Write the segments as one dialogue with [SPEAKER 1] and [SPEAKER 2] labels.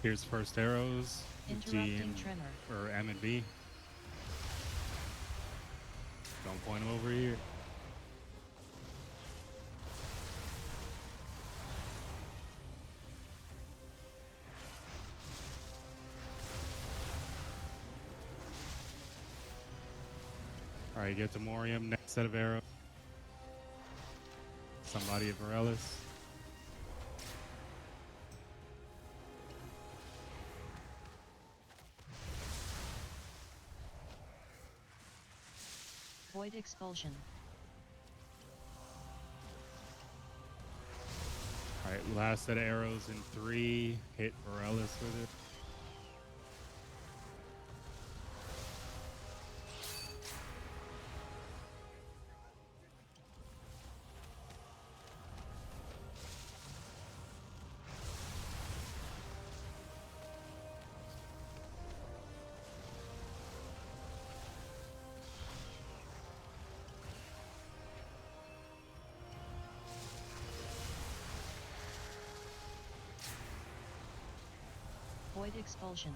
[SPEAKER 1] Here's first arrows. G
[SPEAKER 2] Interrupting
[SPEAKER 1] and,
[SPEAKER 2] trimmer.
[SPEAKER 1] or M and B. Don't point them over here. All right, get to Morium. Next set of arrows. Somebody at Morellis.
[SPEAKER 2] Void expulsion.
[SPEAKER 1] All right, last set of arrows in 3. Hit Morellis with it.
[SPEAKER 2] Void expulsion.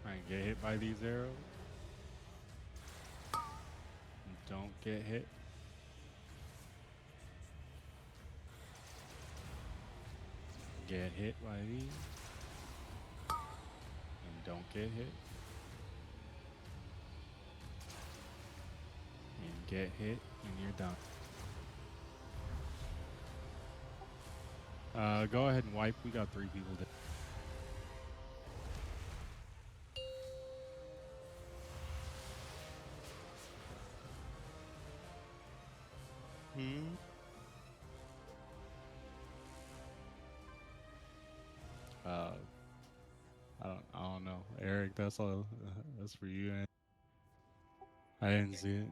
[SPEAKER 1] All right, get hit by these arrows. Don't get hit. Get hit by these. And don't get hit. And get hit, and you're done. Go ahead and wipe. We got 3 people dead. I don't know, Eric. That's all. That's for you. Man. I didn't see it.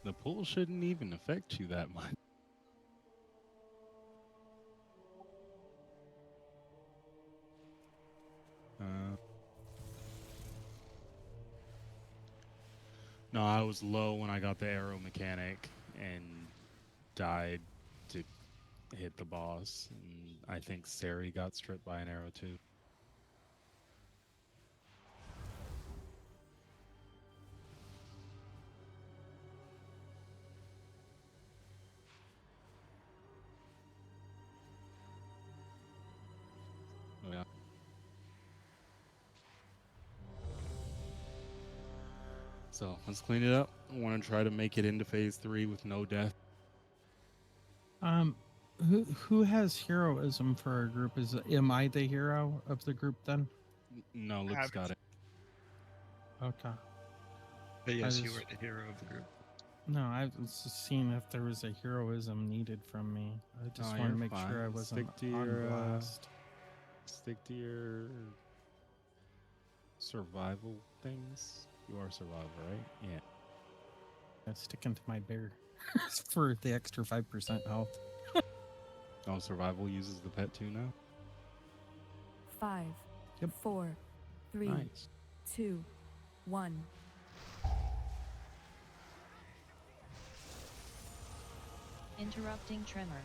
[SPEAKER 1] The pool shouldn't even affect you that much. No, I was low when I got the arrow mechanic and died to hit the boss. And I think Sari got stripped by an arrow too. Oh, yeah. So let's clean it up. I want to try to make it into phase 3 with no death.
[SPEAKER 3] Who has heroism for our group? Am I the hero of the group then?
[SPEAKER 1] No, Luke's got it.
[SPEAKER 3] Okay.
[SPEAKER 4] But yes, you were the hero of the group.
[SPEAKER 3] No, I was just seeing if there was a heroism needed from me. I just want to make sure I wasn't on blast.
[SPEAKER 1] Stick to your survival things. You are survival, right? Yeah.
[SPEAKER 3] I'm sticking to my bear for the extra 5% health.
[SPEAKER 1] Oh, survival uses the pet too now?
[SPEAKER 5] 5, 4, 3,
[SPEAKER 1] Nice.
[SPEAKER 5] 2, 1.
[SPEAKER 2] Interrupting trimmer.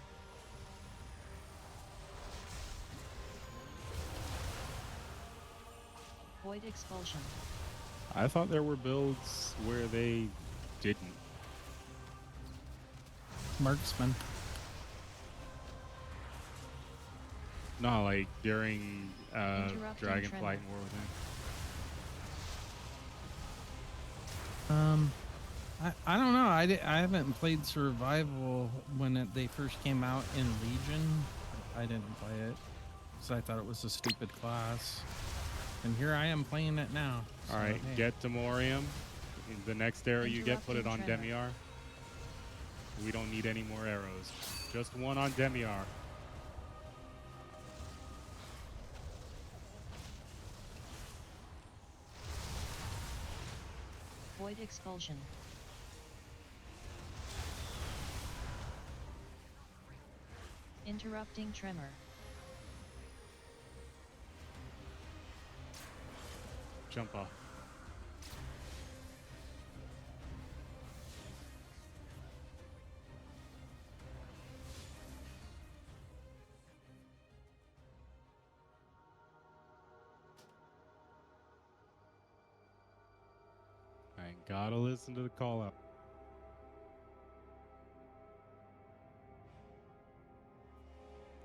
[SPEAKER 2] Void expulsion.
[SPEAKER 1] I thought there were builds where they didn't.
[SPEAKER 3] Marksman.
[SPEAKER 1] No, like during Dragonflight
[SPEAKER 2] trimmer.
[SPEAKER 1] and War Within.
[SPEAKER 3] I don't know. I haven't played Survival when they first came out in Legion. I didn't play it because I thought it was a stupid class. And here I am playing it now. So,
[SPEAKER 1] All right,
[SPEAKER 3] hey.
[SPEAKER 1] get Demorium. The next arrow you get, put it on
[SPEAKER 2] Interrupting
[SPEAKER 1] Demiar. We don't need any more arrows. Just one on Demiar.
[SPEAKER 2] Void expulsion. Interrupting tremor.
[SPEAKER 1] Jump off. I gotta listen to the call out.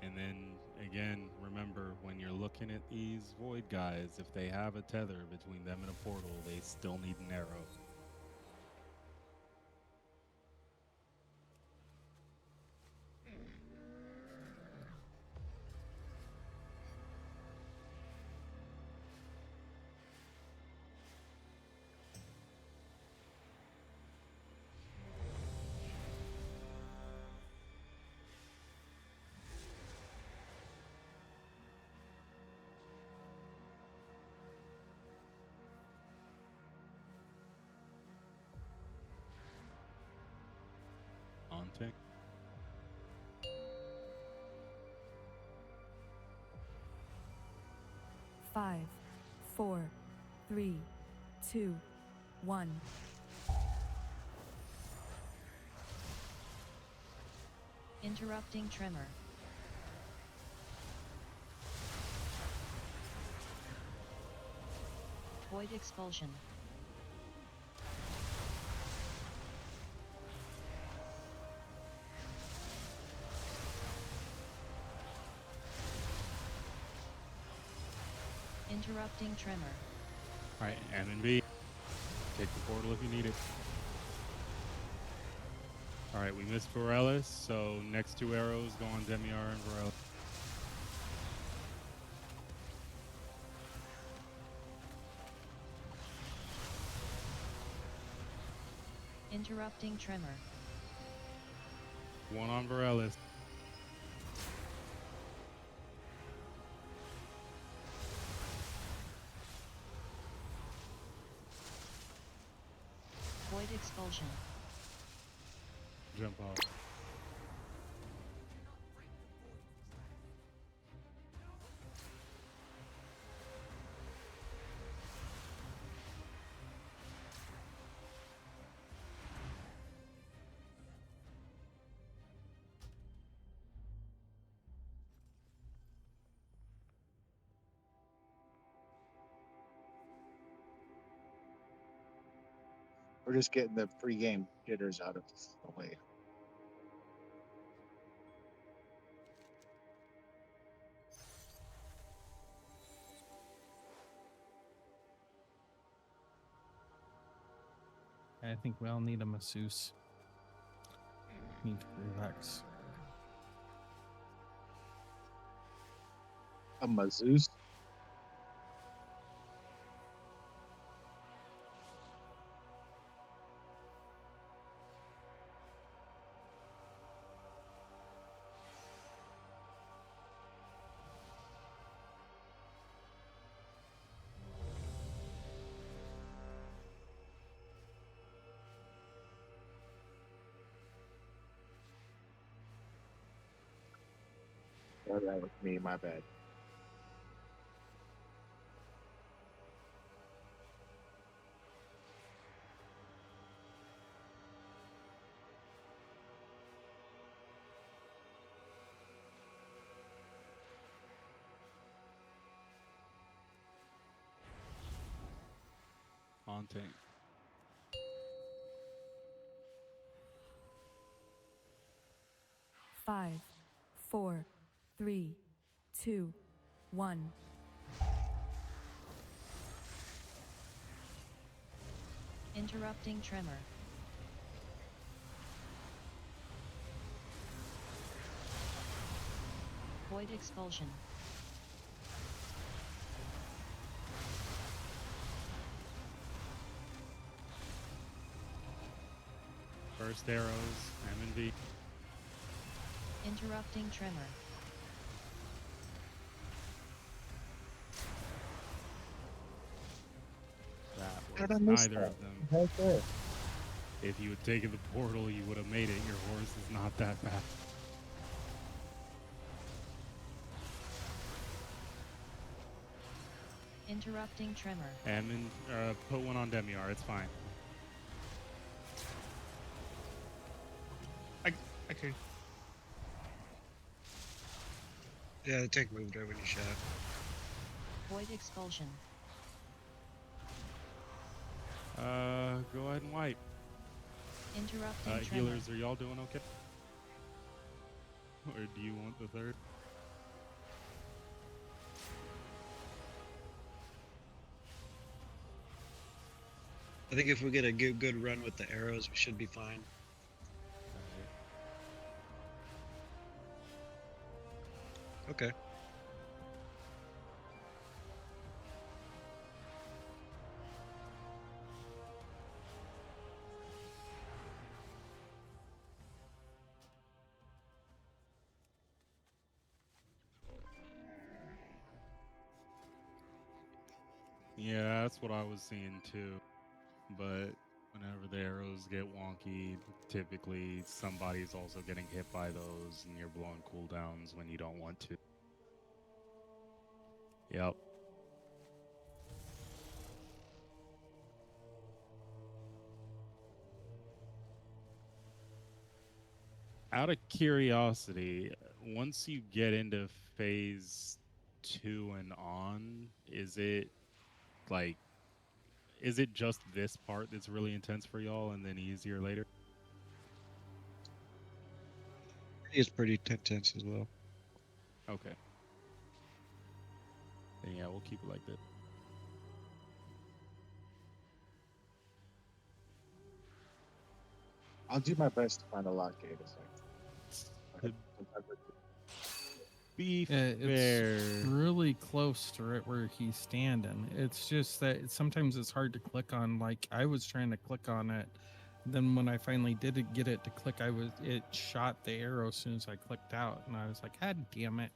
[SPEAKER 1] And then again, remember when you're looking at these void guys, if they have a tether between them and a portal, they still need an arrow. On tick.
[SPEAKER 5] Five, 4, 3, 2, 1.
[SPEAKER 2] Interrupting tremor. Void expulsion. Interrupting tremor.
[SPEAKER 1] All right, M and B. Take the portal if you need it. All right, we missed Varellis, so next two arrows go on Demiar and Varellis.
[SPEAKER 2] Interrupting tremor.
[SPEAKER 1] One on Varellis.
[SPEAKER 2] Void expulsion.
[SPEAKER 1] Jump off.
[SPEAKER 6] We're just getting the pre-game jitters out of the way.
[SPEAKER 3] I think we all need a masseuse. Need to relax.
[SPEAKER 6] A masseuse? Oh, that was me, my bad.
[SPEAKER 1] On tank.
[SPEAKER 5] Five, 4, 3, 2, 1.
[SPEAKER 2] Interrupting tremor. Void Void expulsion.
[SPEAKER 1] First arrows, M and V.
[SPEAKER 2] Interrupting tremor.
[SPEAKER 1] That
[SPEAKER 6] How'd I
[SPEAKER 1] was
[SPEAKER 6] miss
[SPEAKER 1] neither
[SPEAKER 6] that?
[SPEAKER 1] of them.
[SPEAKER 6] Right there.
[SPEAKER 1] If you had taken the portal, you would have made it. Your horse is not that fast.
[SPEAKER 2] Interrupting tremor.
[SPEAKER 1] And put one on Demiar. It's fine.
[SPEAKER 4] Okay. Yeah, the tank moved right when you shot.
[SPEAKER 2] Void expulsion.
[SPEAKER 1] Go ahead and wipe.
[SPEAKER 2] Interrupting tremor.
[SPEAKER 1] Healers, are y'all doing okay? Or do you want the third?
[SPEAKER 4] I think if we get a good run with the arrows, we should be fine. Okay.
[SPEAKER 1] Yeah, that's what I was seeing too. But whenever the arrows get wonky, typically somebody's also getting hit by those and you're blowing cooldowns when you don't want to. Yep. Out of curiosity, once you get into phase 2 and on, is it just this part that's really intense for y'all and then easier later?
[SPEAKER 4] It's pretty tense as well.
[SPEAKER 1] Okay. Then yeah, we'll keep it like that.
[SPEAKER 6] I'll do my best to find a lock gate.
[SPEAKER 1] To be
[SPEAKER 3] It's
[SPEAKER 1] fair,
[SPEAKER 3] really close to right where he's standing. It's just that sometimes it's hard to click on. Like I was trying to click on it, then when I finally did get it to click, it shot the arrow as soon as I clicked out, and I was like, "God damn it!"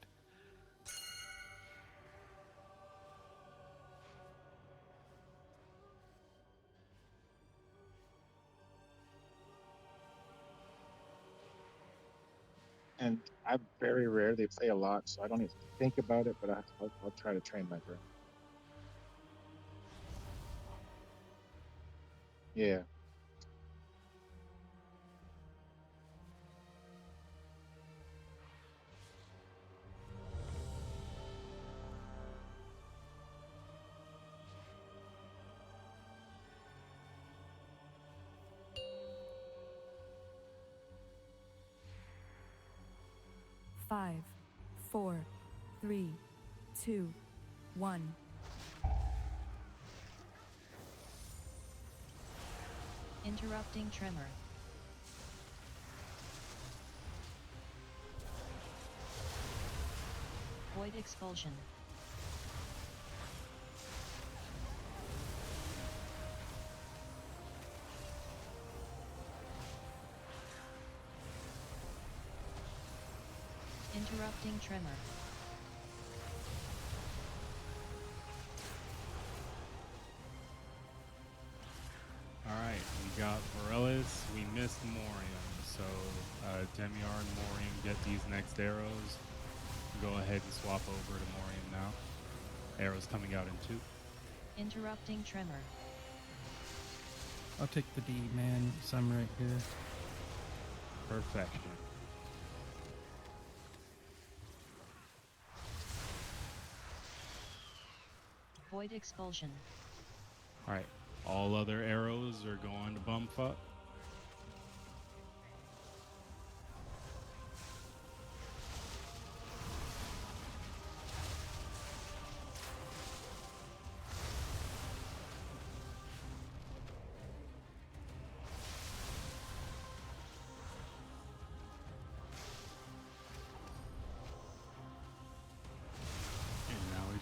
[SPEAKER 6] And I very rarely play a lot, so I don't even think about it, but I'll try to train my brain. Yeah.
[SPEAKER 5] Five, 4, 3, 2, 1.
[SPEAKER 2] Interrupting tremor. Void expulsion. Interrupting tremor.
[SPEAKER 1] alright, we got Varellis, we missed Morium, so Demiar and Morium get these next arrows. Go ahead and swap over to Morium now. Arrows coming out in 2.
[SPEAKER 2] Interrupting tremor.
[SPEAKER 3] I'll take the D, man, because I'm right here.
[SPEAKER 1] Perfection.
[SPEAKER 2] Void expulsion.
[SPEAKER 1] Alright, all other arrows are going to bump up.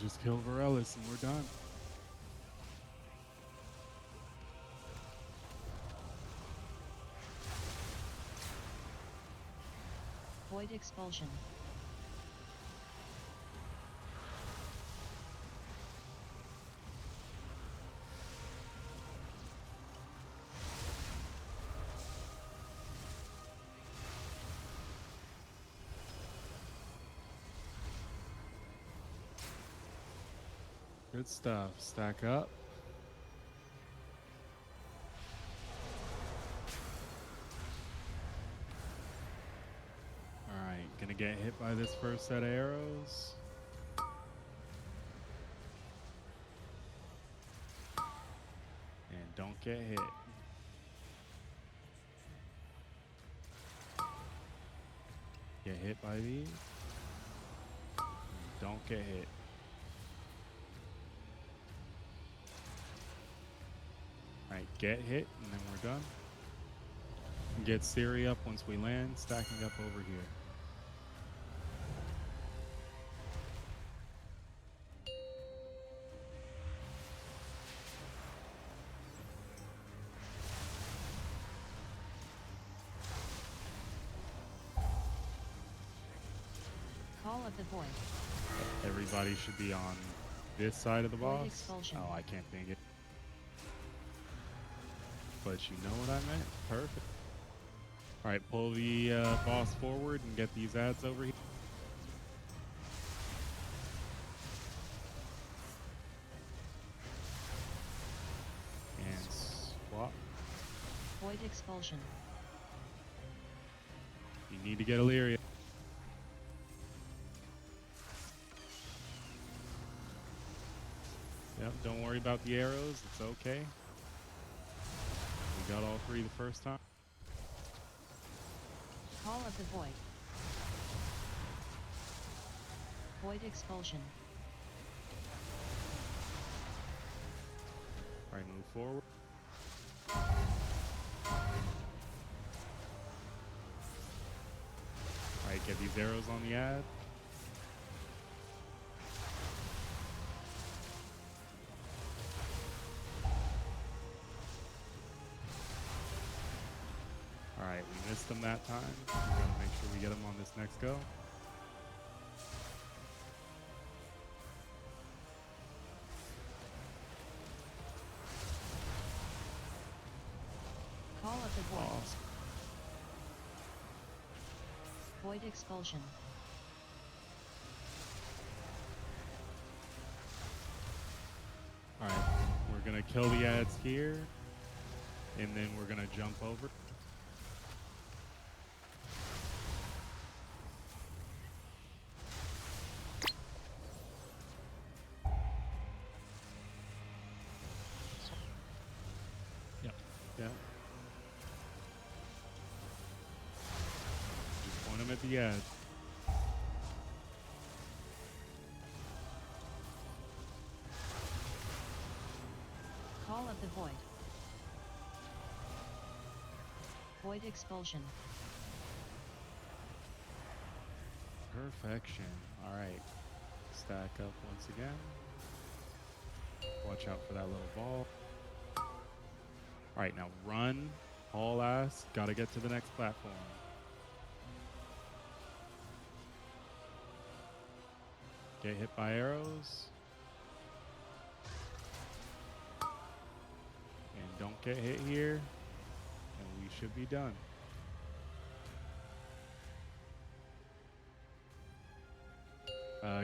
[SPEAKER 1] just kill Varellis and we're done.
[SPEAKER 2] Void expulsion.
[SPEAKER 1] Good stuff. Stack up. Alright, gonna get hit by this first set of arrows. And don't get hit. Get hit by these. Don't get hit. Alright, get hit, and then we're done. Get Siri up once we land, stacking up over here.
[SPEAKER 2] Call of the Void.
[SPEAKER 1] Everybody should be on this side of the
[SPEAKER 2] Void
[SPEAKER 1] boss.
[SPEAKER 2] expulsion.
[SPEAKER 1] Oh, I can't think it. But you know what I meant? Perfect. Alright, pull the boss forward and get these ads over here. And swap.
[SPEAKER 2] Void expulsion.
[SPEAKER 1] You need to get Illyria. Yep, don't worry about the arrows. It's okay. We got all three the first time.
[SPEAKER 2] Call of the Void. Void expulsion.
[SPEAKER 1] Alright, move forward. Alright, get these arrows on the ad. Alright, we missed them that time. We gotta make sure we get them on this next go.
[SPEAKER 2] Call of the Void.
[SPEAKER 1] Awesome.
[SPEAKER 2] Void expulsion.
[SPEAKER 1] Alright, we're gonna kill the ads here, and then we're gonna jump over. Yeah. Just point them at the ad.
[SPEAKER 2] Call of the Void. Void expulsion.
[SPEAKER 1] Perfection. Alright. Stack up once again. Watch out for that little ball. Alright, now run. Haul ass. Gotta get to the next platform. Get hit by arrows. And don't get hit here. And we should be done.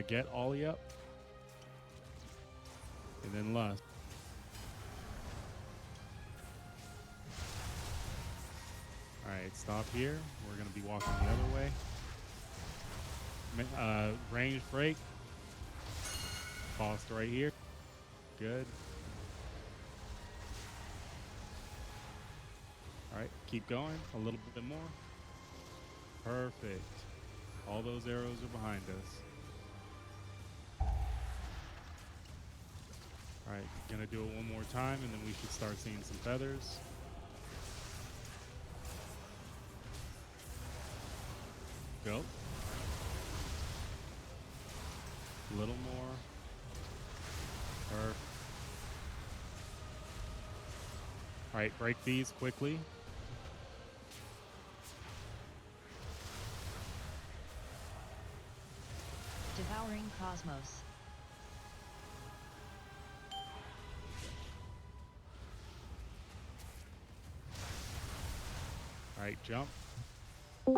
[SPEAKER 1] Get Ollie up. And then Lust. Alright, stop here. We're going to be walking the other way. Range break. Boss right here. Good. Alright, keep going. A little bit more. Perfect. All those arrows are behind us. Alright, gonna do it one more time and then we should start seeing some feathers. Go. A little more. Perfect. All right, break these quickly.
[SPEAKER 2] Devouring Cosmos.
[SPEAKER 1] All right, jump. All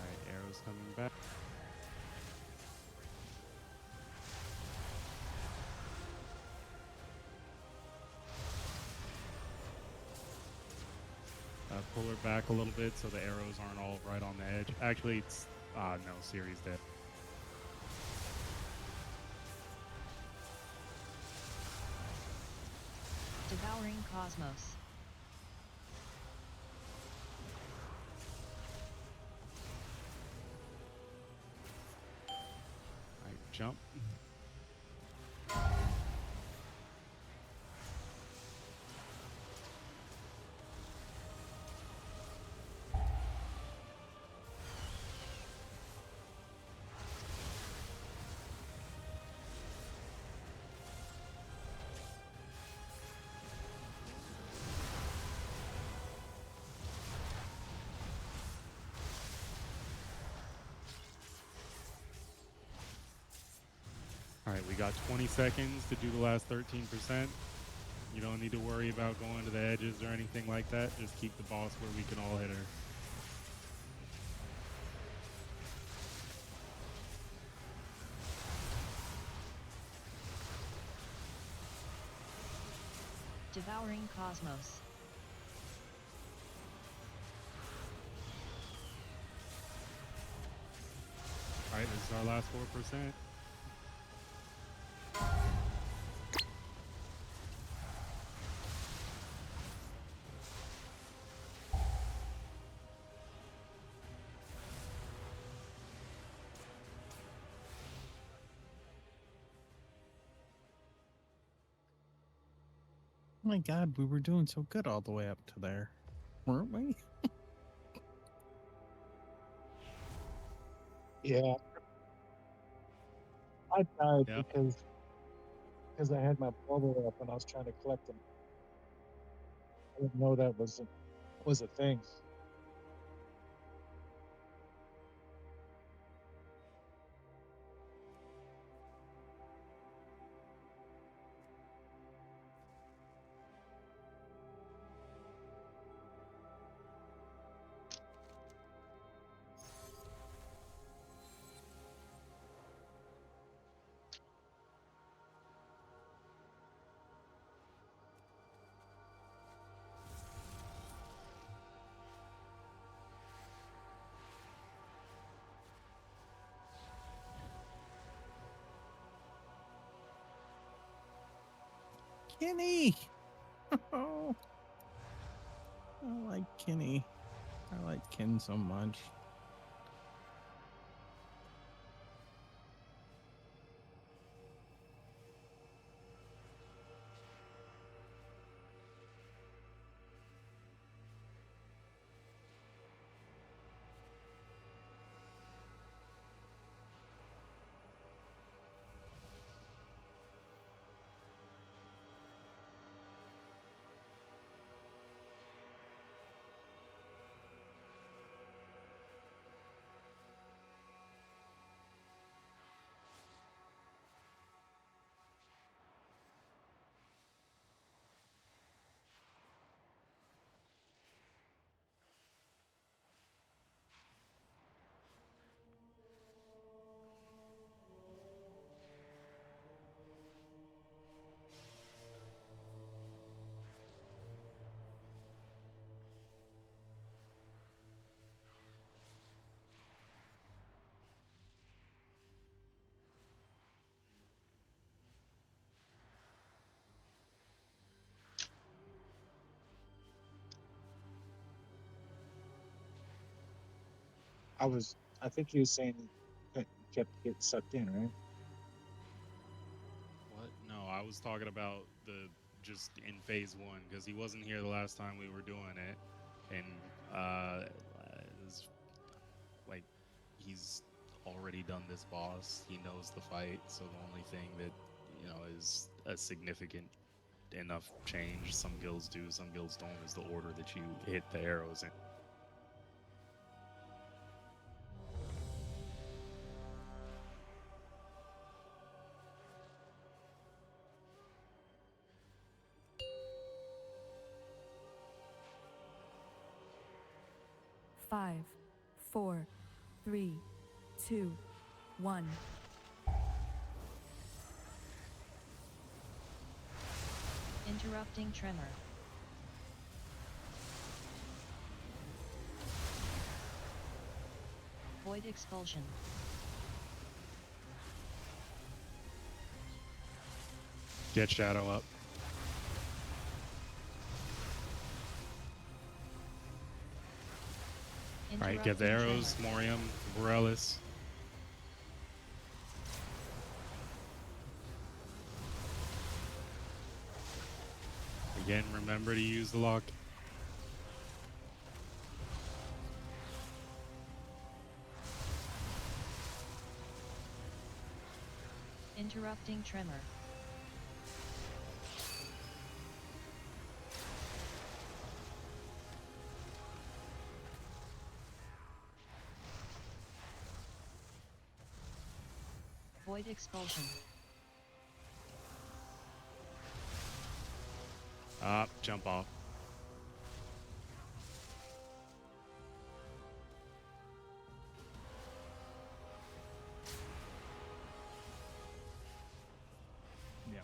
[SPEAKER 1] right, arrows coming back. Pull her back a little bit so the arrows aren't all right on the edge. Actually, it's no, Siri's dead.
[SPEAKER 2] Devouring Cosmos.
[SPEAKER 1] All right, jump. All right, we got 20 seconds to do the last 13%. You don't need to worry about going to the edges or anything like that. Just keep the boss where we can all hit her.
[SPEAKER 2] Devouring Cosmos.
[SPEAKER 1] All right, this is our last 4%.
[SPEAKER 3] Oh my God, we were doing so good all the way up to there, weren't we?
[SPEAKER 6] Yeah, I died
[SPEAKER 1] Yep.
[SPEAKER 6] because I had my bubble up and I was trying to collect them. I didn't know that was a thing.
[SPEAKER 3] Kenny! Oh, I like Kenny. I like Ken so much.
[SPEAKER 6] I think he was saying he kept getting sucked in, right?
[SPEAKER 1] What? No, I was talking about the just in phase one because he wasn't here the last time we were doing it, and it was like he's already done this boss. He knows the fight, so the only thing that is a significant enough change. Some guilds do, some guilds don't. Is the order that you hit the arrows in.
[SPEAKER 5] Five, four, three, two, one.
[SPEAKER 2] Interrupting tremor. Void expulsion.
[SPEAKER 1] Get Shadow up. Alright, get the
[SPEAKER 2] Interrupting
[SPEAKER 1] arrows,
[SPEAKER 2] tremor.
[SPEAKER 1] Morium, Varellis. Again, remember to use the lock.
[SPEAKER 2] Interrupting tremor. Void expulsion.
[SPEAKER 1] Jump off. Yeah.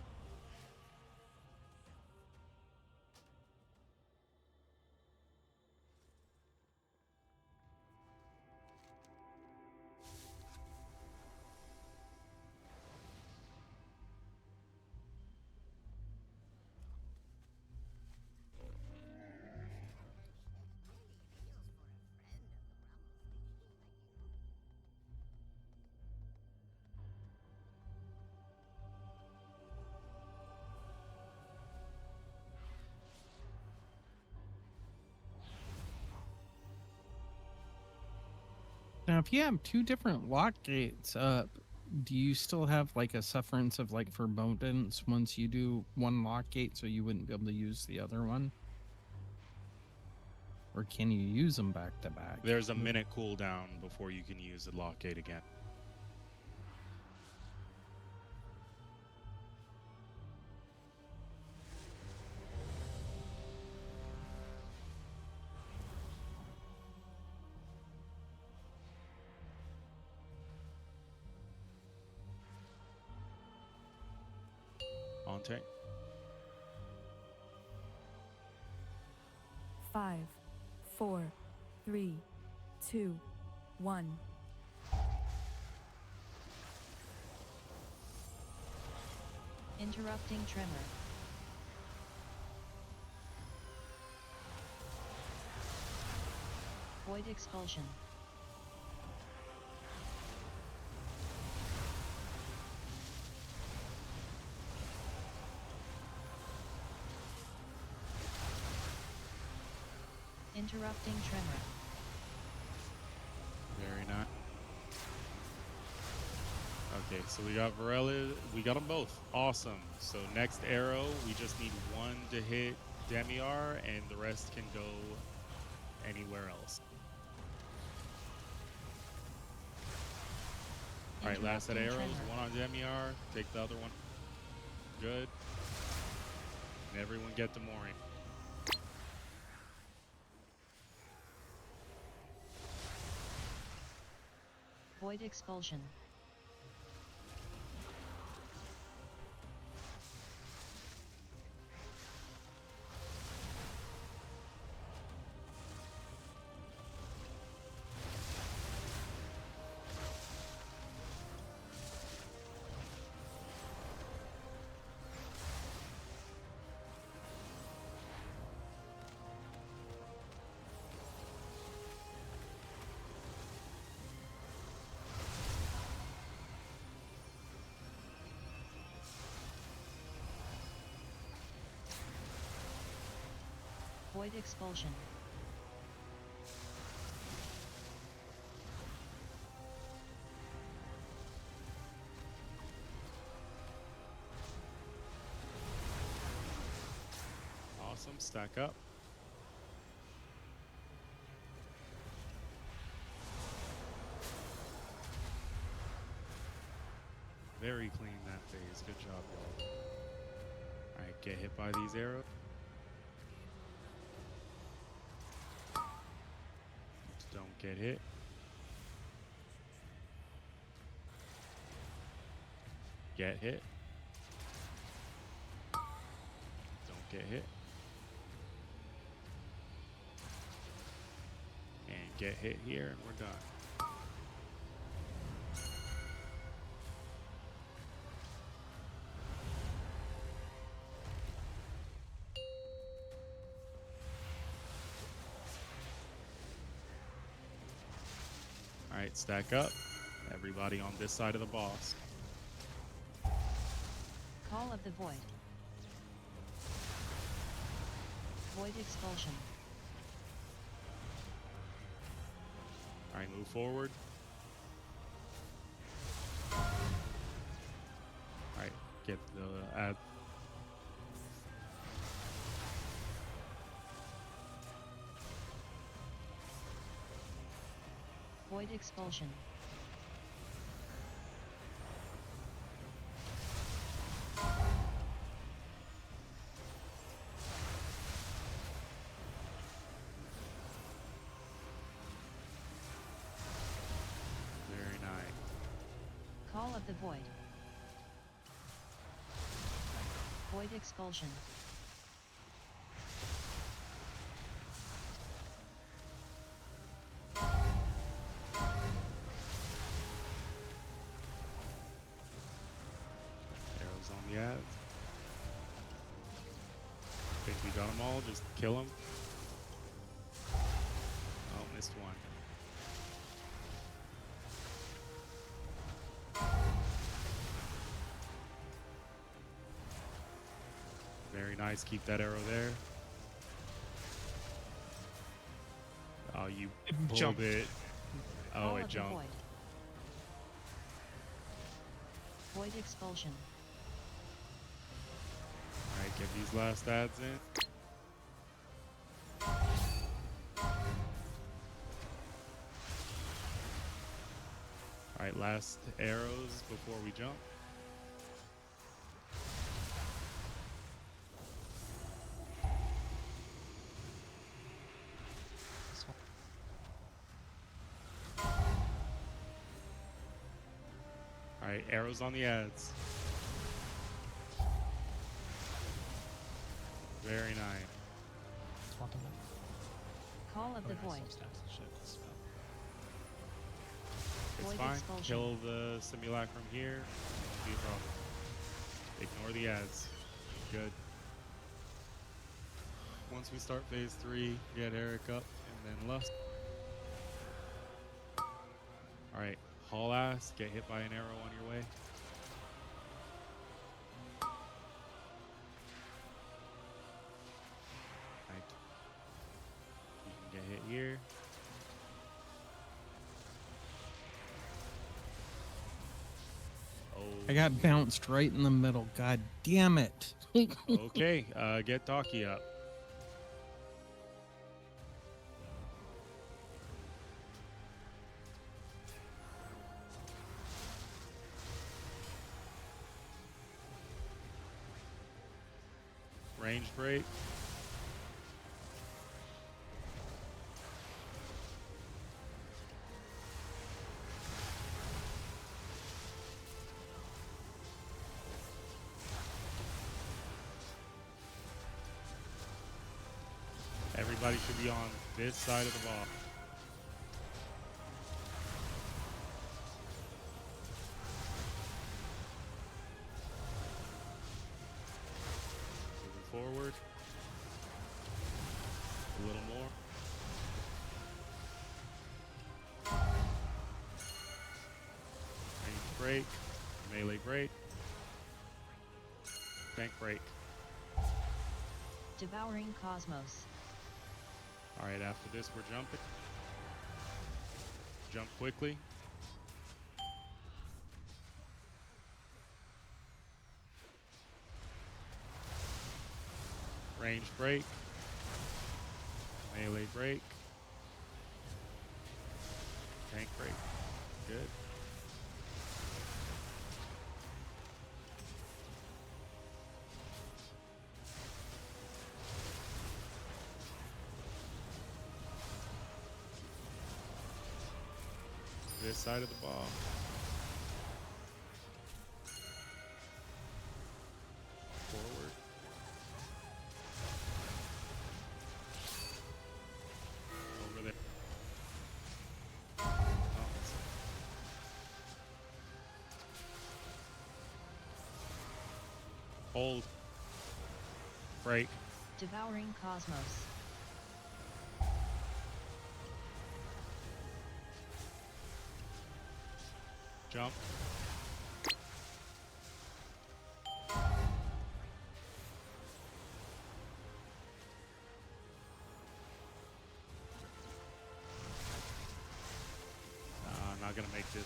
[SPEAKER 3] Now, if you have two different lock gates up, do you still have like a sufferance of like forebodance once you do one lock gate, so you wouldn't be able to use the other one? Or can you use them back to back?
[SPEAKER 1] There's a minute cooldown before you can use the lock gate again. On tank.
[SPEAKER 5] 5, 4, 3, 2, 1.
[SPEAKER 2] Interrupting tremor. Void expulsion. Interrupting tremor.
[SPEAKER 1] Very nice. Okay, so we got Varela. We got them both. Awesome. So next arrow, we just need one to hit Demiar, and the rest can go anywhere else. All right, last set of
[SPEAKER 2] Interrupting
[SPEAKER 1] arrows.
[SPEAKER 2] tremor.
[SPEAKER 1] One on Demiar. Take the other one. Good. And everyone get to Mori.
[SPEAKER 2] Void expulsion. Void expulsion.
[SPEAKER 1] Awesome. Stack up. Very clean that phase. Good job, y'all. Alright, get hit by these arrows. Don't get hit. Get hit. Don't get hit. And get hit here, and we're done. Alright, stack up. Everybody on this side of the boss.
[SPEAKER 2] Call of the Void. Void expulsion.
[SPEAKER 1] Alright, move forward. Alright, get the add.
[SPEAKER 2] Void expulsion.
[SPEAKER 1] Very nice.
[SPEAKER 2] Call of the Void. Void expulsion.
[SPEAKER 1] Arrows on the ads. Think we got them all. Just kill them. Oh, missed one. Very nice. Keep that arrow there. Oh, you pulled
[SPEAKER 3] jumped.
[SPEAKER 1] it. Oh,
[SPEAKER 2] Call
[SPEAKER 1] it
[SPEAKER 2] of the
[SPEAKER 1] jumped.
[SPEAKER 2] Void. Void expulsion.
[SPEAKER 1] Alright, get these last ads in. Alright, last arrows before we jump. Alright, arrows on the ads. Very nice.
[SPEAKER 2] Call of the Void.
[SPEAKER 1] It's
[SPEAKER 2] Void
[SPEAKER 1] fine.
[SPEAKER 2] expulsion.
[SPEAKER 1] Kill the simulacrum here. Won't be a problem. Ignore the ads. Good. Once we start phase 3, get Eric up and then Lust. Alright, haul ass. Get hit by an arrow on your way. Right. You can get hit here. Oh.
[SPEAKER 3] I got bounced right in the middle. God damn it.
[SPEAKER 1] Okay, get Docky up. Range break. Everybody should be on this side of the ball. Moving forward. A little more. Range break. Melee break. Tank break.
[SPEAKER 2] Devouring Cosmos.
[SPEAKER 1] All right, after this, we're jumping. Jump quickly. Range break. Melee break. Tank break. Good. This side of the ball. Forward. Over there. Oh, hold. Break.
[SPEAKER 2] Devouring Cosmos.
[SPEAKER 1] Jump. I'm not gonna make this.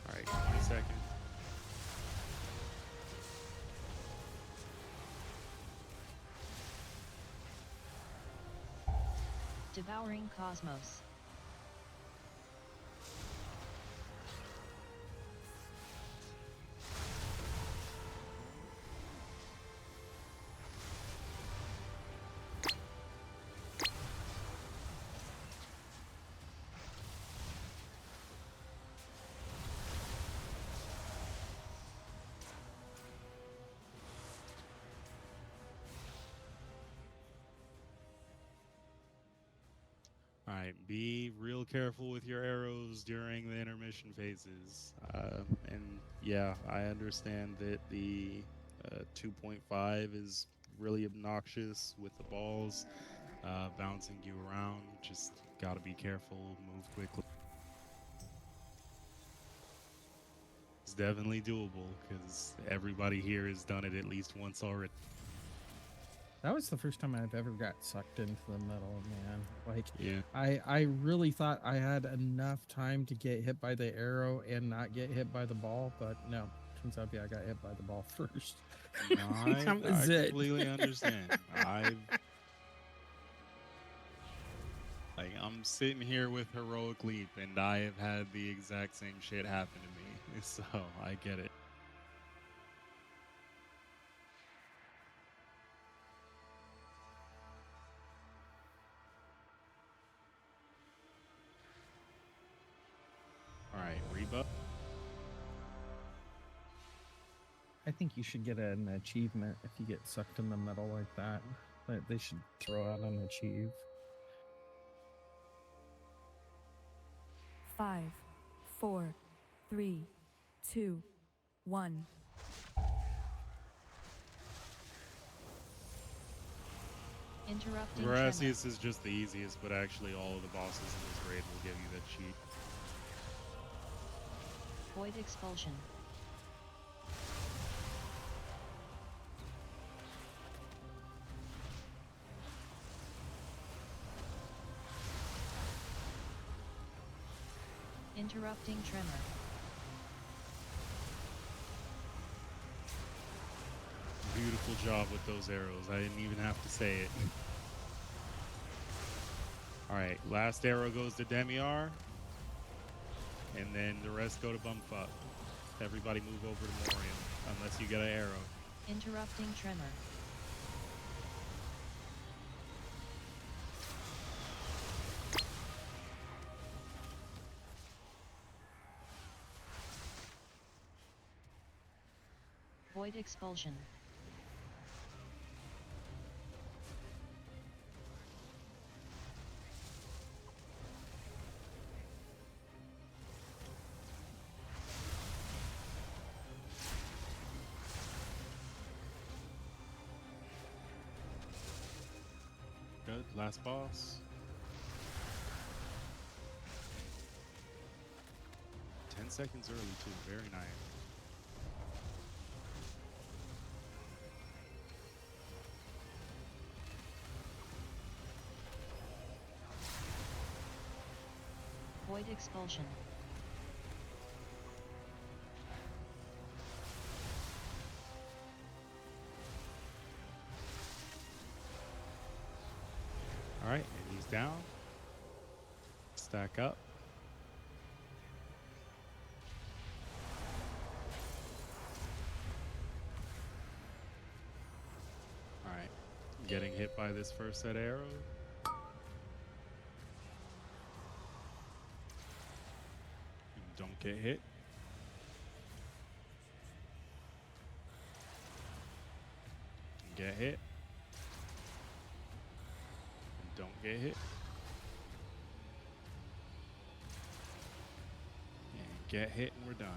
[SPEAKER 1] All right, 20 seconds.
[SPEAKER 2] Devouring Cosmos.
[SPEAKER 1] All right, be real careful with your arrows during the intermission phases. And yeah, I understand that the 2.5 is really obnoxious with the balls bouncing you around. Just gotta be careful, move quickly. It's definitely doable because everybody here has done it at least once already.
[SPEAKER 3] That was the first time I've ever got sucked into the middle, man. Like,
[SPEAKER 1] Yeah.
[SPEAKER 3] I really thought I had enough time to get hit by the arrow and not get hit by the ball, but no. Turns out, yeah, I got hit by the ball first.
[SPEAKER 1] I
[SPEAKER 3] That was it.
[SPEAKER 1] completely understand. I'm sitting here with Heroic Leap, and I have had the exact same shit happen to me, so I get it. All right, Reba.
[SPEAKER 3] I think you should get an achievement if you get sucked in the middle like that. They should throw out an achieve.
[SPEAKER 5] 5, 4, 3, 2, 1.
[SPEAKER 2] Interrupting tremor.
[SPEAKER 1] Verasius is just the easiest, but actually all of the bosses in this raid will give you that cheat.
[SPEAKER 2] Void Expulsion. Interrupting tremor.
[SPEAKER 1] Beautiful job with those arrows. I didn't even have to say it. All right, last arrow goes to Demiar, and then the rest go to Bumfuck. Everybody move over to Morium, unless you get an arrow.
[SPEAKER 2] Interrupting tremor. Void Expulsion.
[SPEAKER 1] last boss. 10 seconds early too, very nice.
[SPEAKER 2] Void expulsion.
[SPEAKER 1] All right, and he's down. Stack up. All right, getting hit by this first set of arrows. Don't get hit. Get hit. Don't get hit. And get hit and we're done.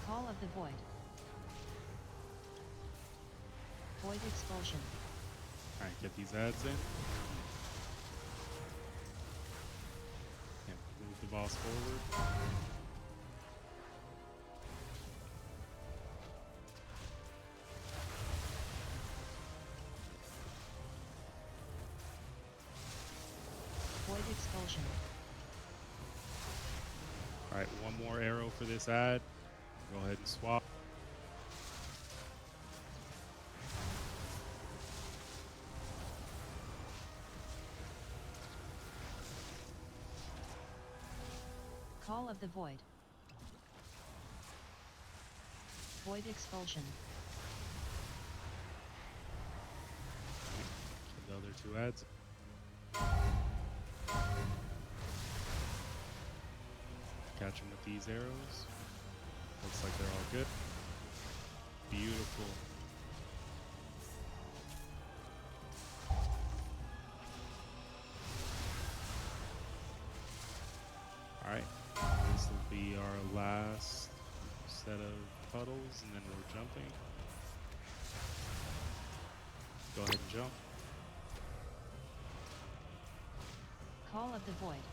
[SPEAKER 2] Call of the Void. Void expulsion.
[SPEAKER 1] All right, get these ads in. And move the boss forward.
[SPEAKER 2] Void expulsion.
[SPEAKER 1] All right, one more arrow for this ad. Go ahead and swap.
[SPEAKER 2] Call of the Void. Void expulsion.
[SPEAKER 1] Get the other two ads. Catch them with these arrows. Looks like they're all good. Beautiful. Alright, this will be our last set of puddles, and then we're jumping. Go ahead and jump.
[SPEAKER 2] Call of the Void.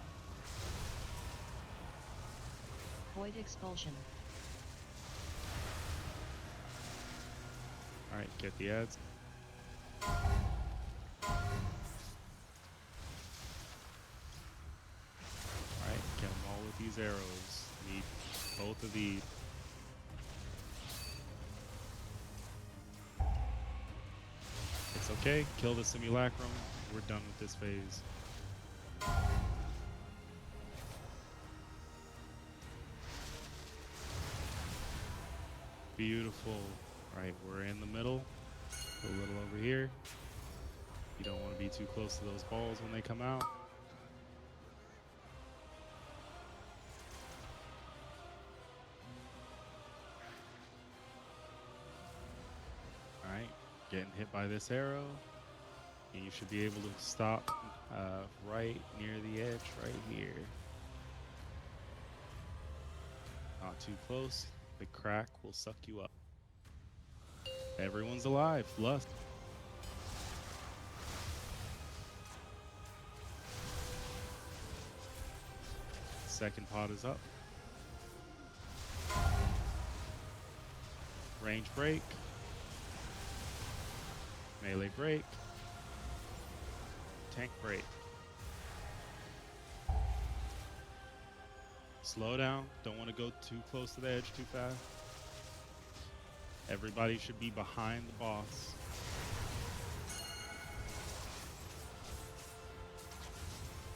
[SPEAKER 2] Void expulsion.
[SPEAKER 1] Alright, get the ads. Alright, get them all with these arrows. Need both of these. It's okay, kill the simulacrum. We're done with this phase. Beautiful. Alright, we're in the middle. A little over here. You don't want to be too close to those balls when they come out. Alright, getting hit by this arrow. And you should be able to stop right near the edge, right here. Not too close. The crack will suck you up. Everyone's alive. Lust. Second pot is up. Range break. Melee break. Tank break. Slow down. Don't want to go too close to the edge too fast. Everybody should be behind the boss.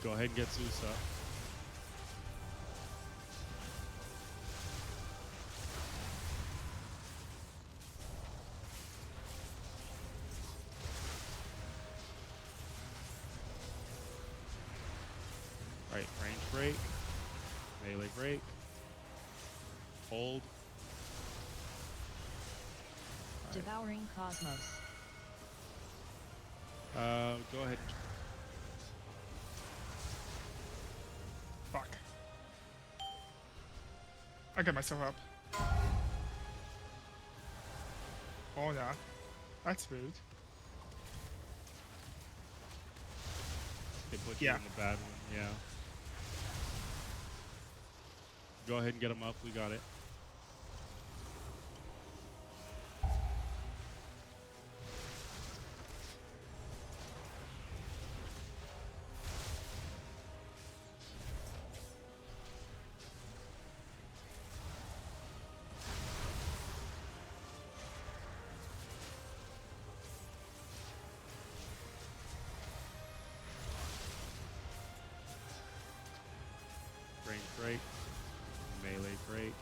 [SPEAKER 1] Go ahead and get Zeus up. Right, range break. Melee break. Hold.
[SPEAKER 2] Devouring Cosmos.
[SPEAKER 1] Go ahead.
[SPEAKER 7] Fuck. I get myself up. Oh yeah. That's rude.
[SPEAKER 1] They put you
[SPEAKER 7] Yeah.
[SPEAKER 1] in the bad one. Yeah. Go ahead and get them up. We got it. Range break. Melee break.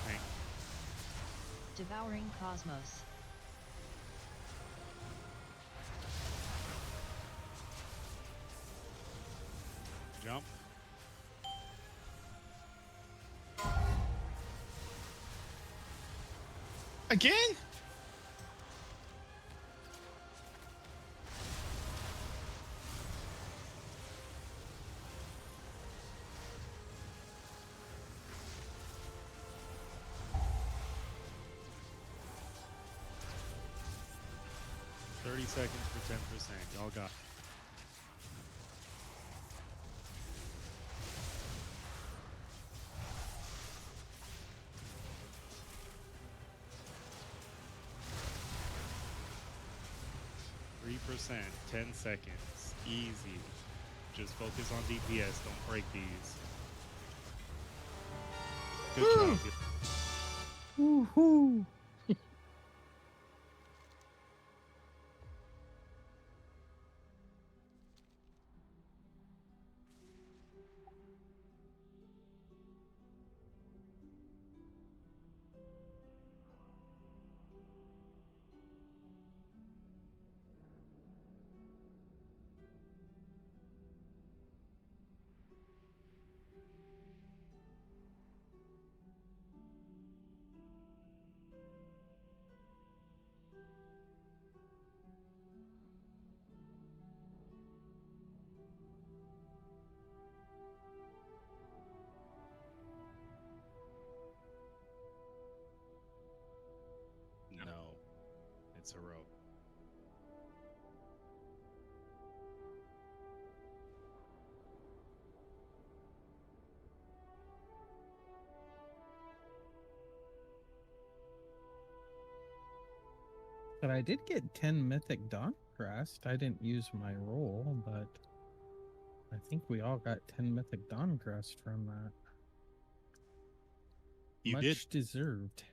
[SPEAKER 1] Tank.
[SPEAKER 2] Devouring Cosmos.
[SPEAKER 1] Jump.
[SPEAKER 7] Again?
[SPEAKER 1] $30 seconds for 10%. Y'all got it. %, 10 seconds. Easy. Just focus on DPS. Don't break these. Good job.
[SPEAKER 3] Woohoo!
[SPEAKER 1] No. It's a rope.
[SPEAKER 3] But I did get 10 Mythic Dawn Crest. I didn't use my roll, but I think we all got 10 Mythic Dawn Crest from that.
[SPEAKER 1] You
[SPEAKER 3] Much
[SPEAKER 1] did.
[SPEAKER 3] deserved.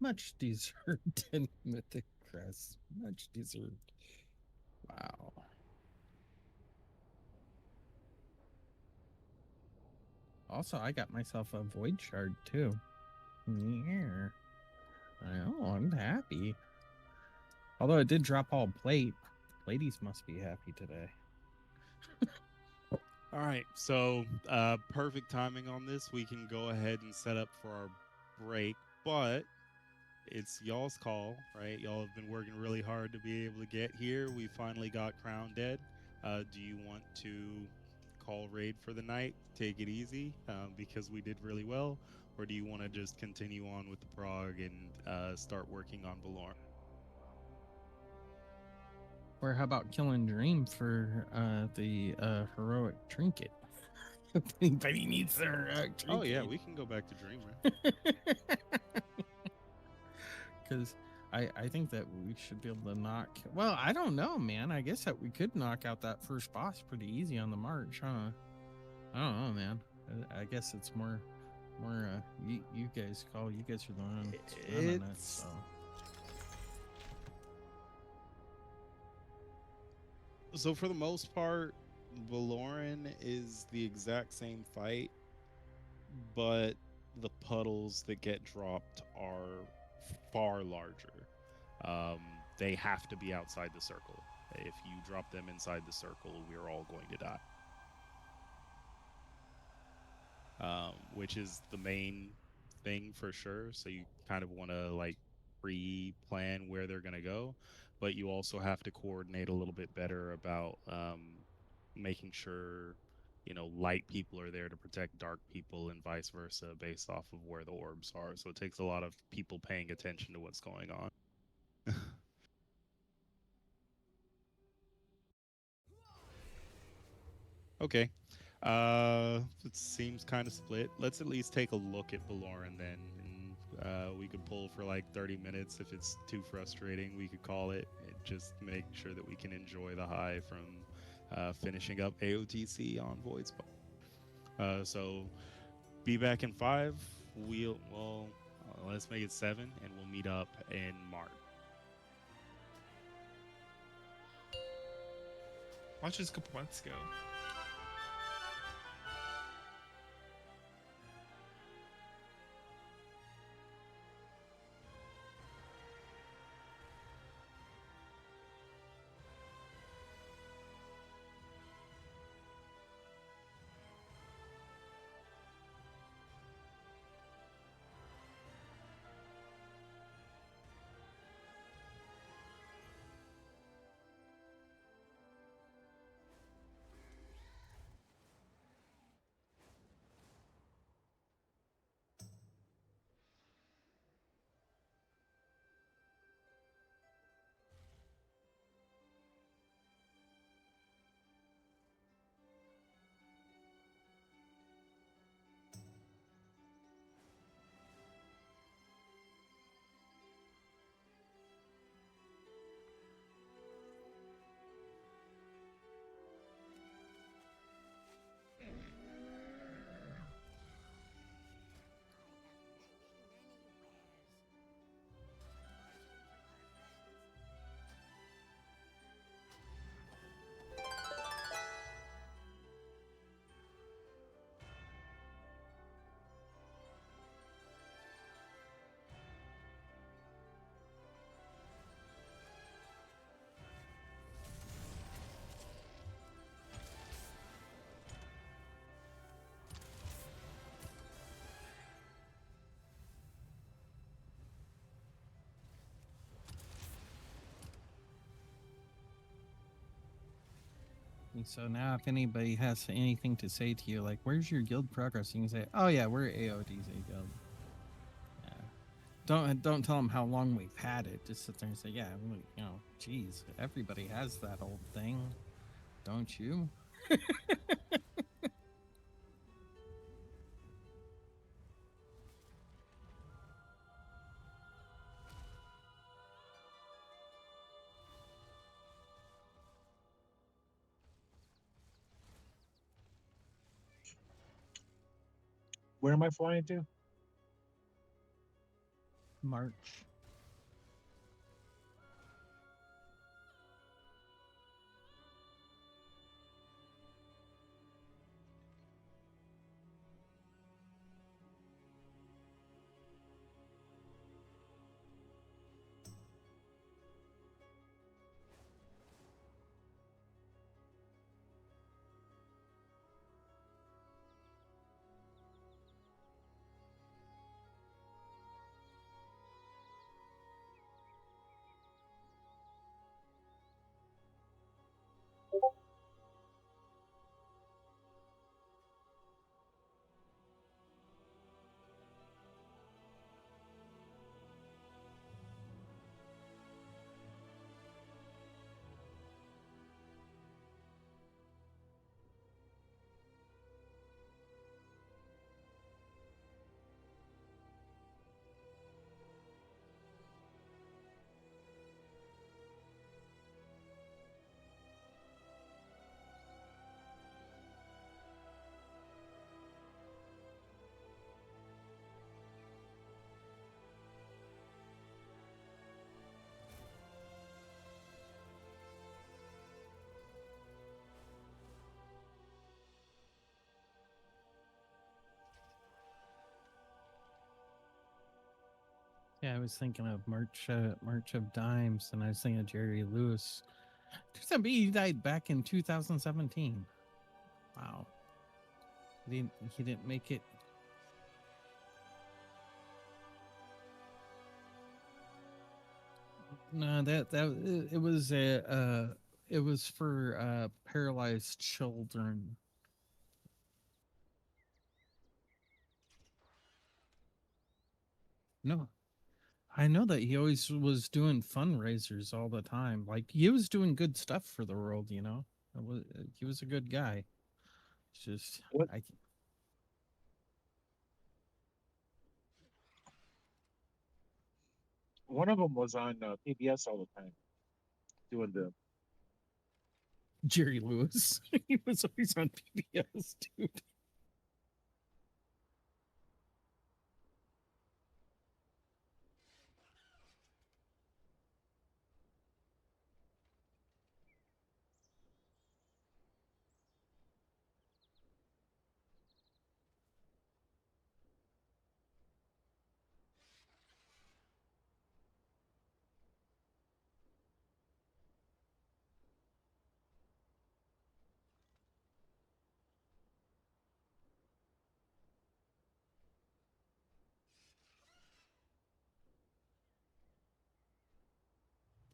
[SPEAKER 3] Much deserved 10 Mythic Crest. Much deserved. Wow. Also, I got myself a Void Shard too. Yeah. I know, I'm happy. Although it did drop all plate. Ladies must be happy today.
[SPEAKER 1] All right. So, perfect timing on this. We can go ahead and set up for our break, but it's y'all's call, right? Y'all have been working really hard to be able to get here. We finally got Crown dead. Do you want to call raid for the night? Take it easy because we did really well, or do you want to just continue on with the prog and start working on Valorn?
[SPEAKER 3] Or how about killing Dream for the heroic trinket? If anybody needs their heroic trinket.
[SPEAKER 1] Oh yeah, we can go back to Dreamer.
[SPEAKER 3] Because I think that we should be able to knock. Well, I don't know, man. I guess that we could knock out that first boss pretty easy on the march, huh? I don't know, man. I guess it's more. You guys call. You guys are the ones running it, so.
[SPEAKER 1] So for the most part, Valorn is the exact same fight, but the puddles that get dropped are far larger. They have to be outside the circle. If you drop them inside the circle, we're all going to die. Which is the main thing for sure. So you kind of want to like pre-plan where they're going to go, but you also have to coordinate a little bit better about making sure, you know, light people are there to protect dark people and vice versa based off of where the orbs are. So it takes a lot of people paying attention to what's going on. Okay. It seems kind of split. Let's at least take a look at Baloran then. And we could pull for like 30 minutes. If it's too frustrating, we could call it. And just make sure that we can enjoy the high from finishing up AOTC on Voidspire. So be back in 5. Let's make it 7, and we'll meet up in March.
[SPEAKER 7] Watch this a couple months ago.
[SPEAKER 3] And so now, if anybody has anything to say to you, like, "Where's your guild progress?" you can say, "Oh yeah, we're AOTC guild." Yeah. Don't tell them how long we've had it. Just sit there and say, "Yeah, you know, geez, everybody has that old thing, don't you?"
[SPEAKER 6] Where am I flying to?
[SPEAKER 3] March. Yeah, I was thinking of March of Dimes, and I was thinking of Jerry Lewis. He died back in 2017. Wow. He didn't make it. No, it was a it was for paralyzed children. No, I know that he always was doing fundraisers all the time. Like he was doing good stuff for the world, you know. He was a good guy. It's just
[SPEAKER 6] What?
[SPEAKER 3] I
[SPEAKER 6] One of them was on PBS all the time doing the.
[SPEAKER 3] Jerry Lewis. He was always on PBS, dude.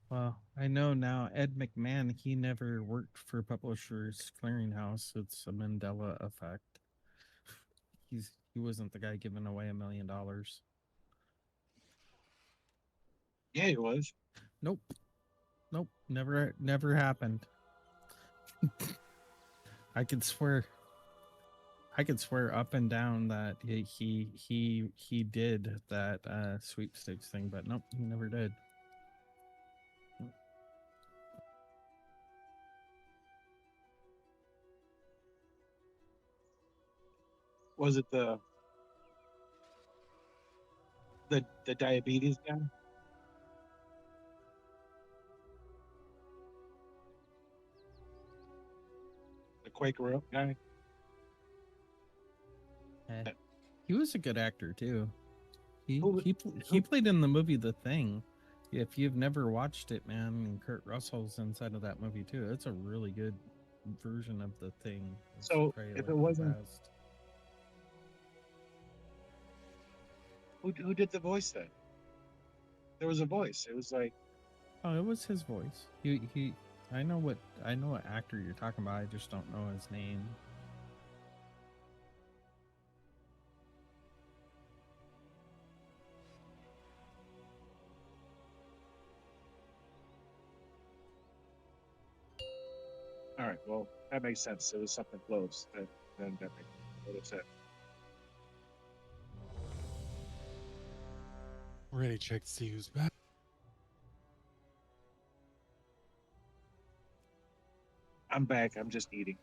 [SPEAKER 3] Well, I know now Ed McMahon, he never worked for Publishers Clearinghouse. It's a Mandela effect. He wasn't the guy giving away $1 million.
[SPEAKER 6] Yeah, he was.
[SPEAKER 3] Nope. Nope. Never happened. I could swear up and down that he did that sweepstakes thing, but nope, he never did.
[SPEAKER 6] Was it the diabetes guy? The Quaker Oat guy?
[SPEAKER 3] Eh, he was a good actor too. He
[SPEAKER 6] Who-
[SPEAKER 3] he played in the movie The Thing. If you've never watched it, man, and Kurt Russell's inside of that movie too. It's a really good version of The Thing. It's
[SPEAKER 6] So,
[SPEAKER 3] probably,
[SPEAKER 6] if
[SPEAKER 3] like,
[SPEAKER 6] it
[SPEAKER 3] the
[SPEAKER 6] wasn't-
[SPEAKER 3] best.
[SPEAKER 6] Who did the voice then? There was a voice. It was like,
[SPEAKER 3] Oh, it was his voice. I know what actor you're talking about. I just don't know his name.
[SPEAKER 6] all right, well, that makes sense. It was something close. Then that makes a little sense.
[SPEAKER 1] Ready, check to see who's back.
[SPEAKER 6] I'm back. I'm just eating.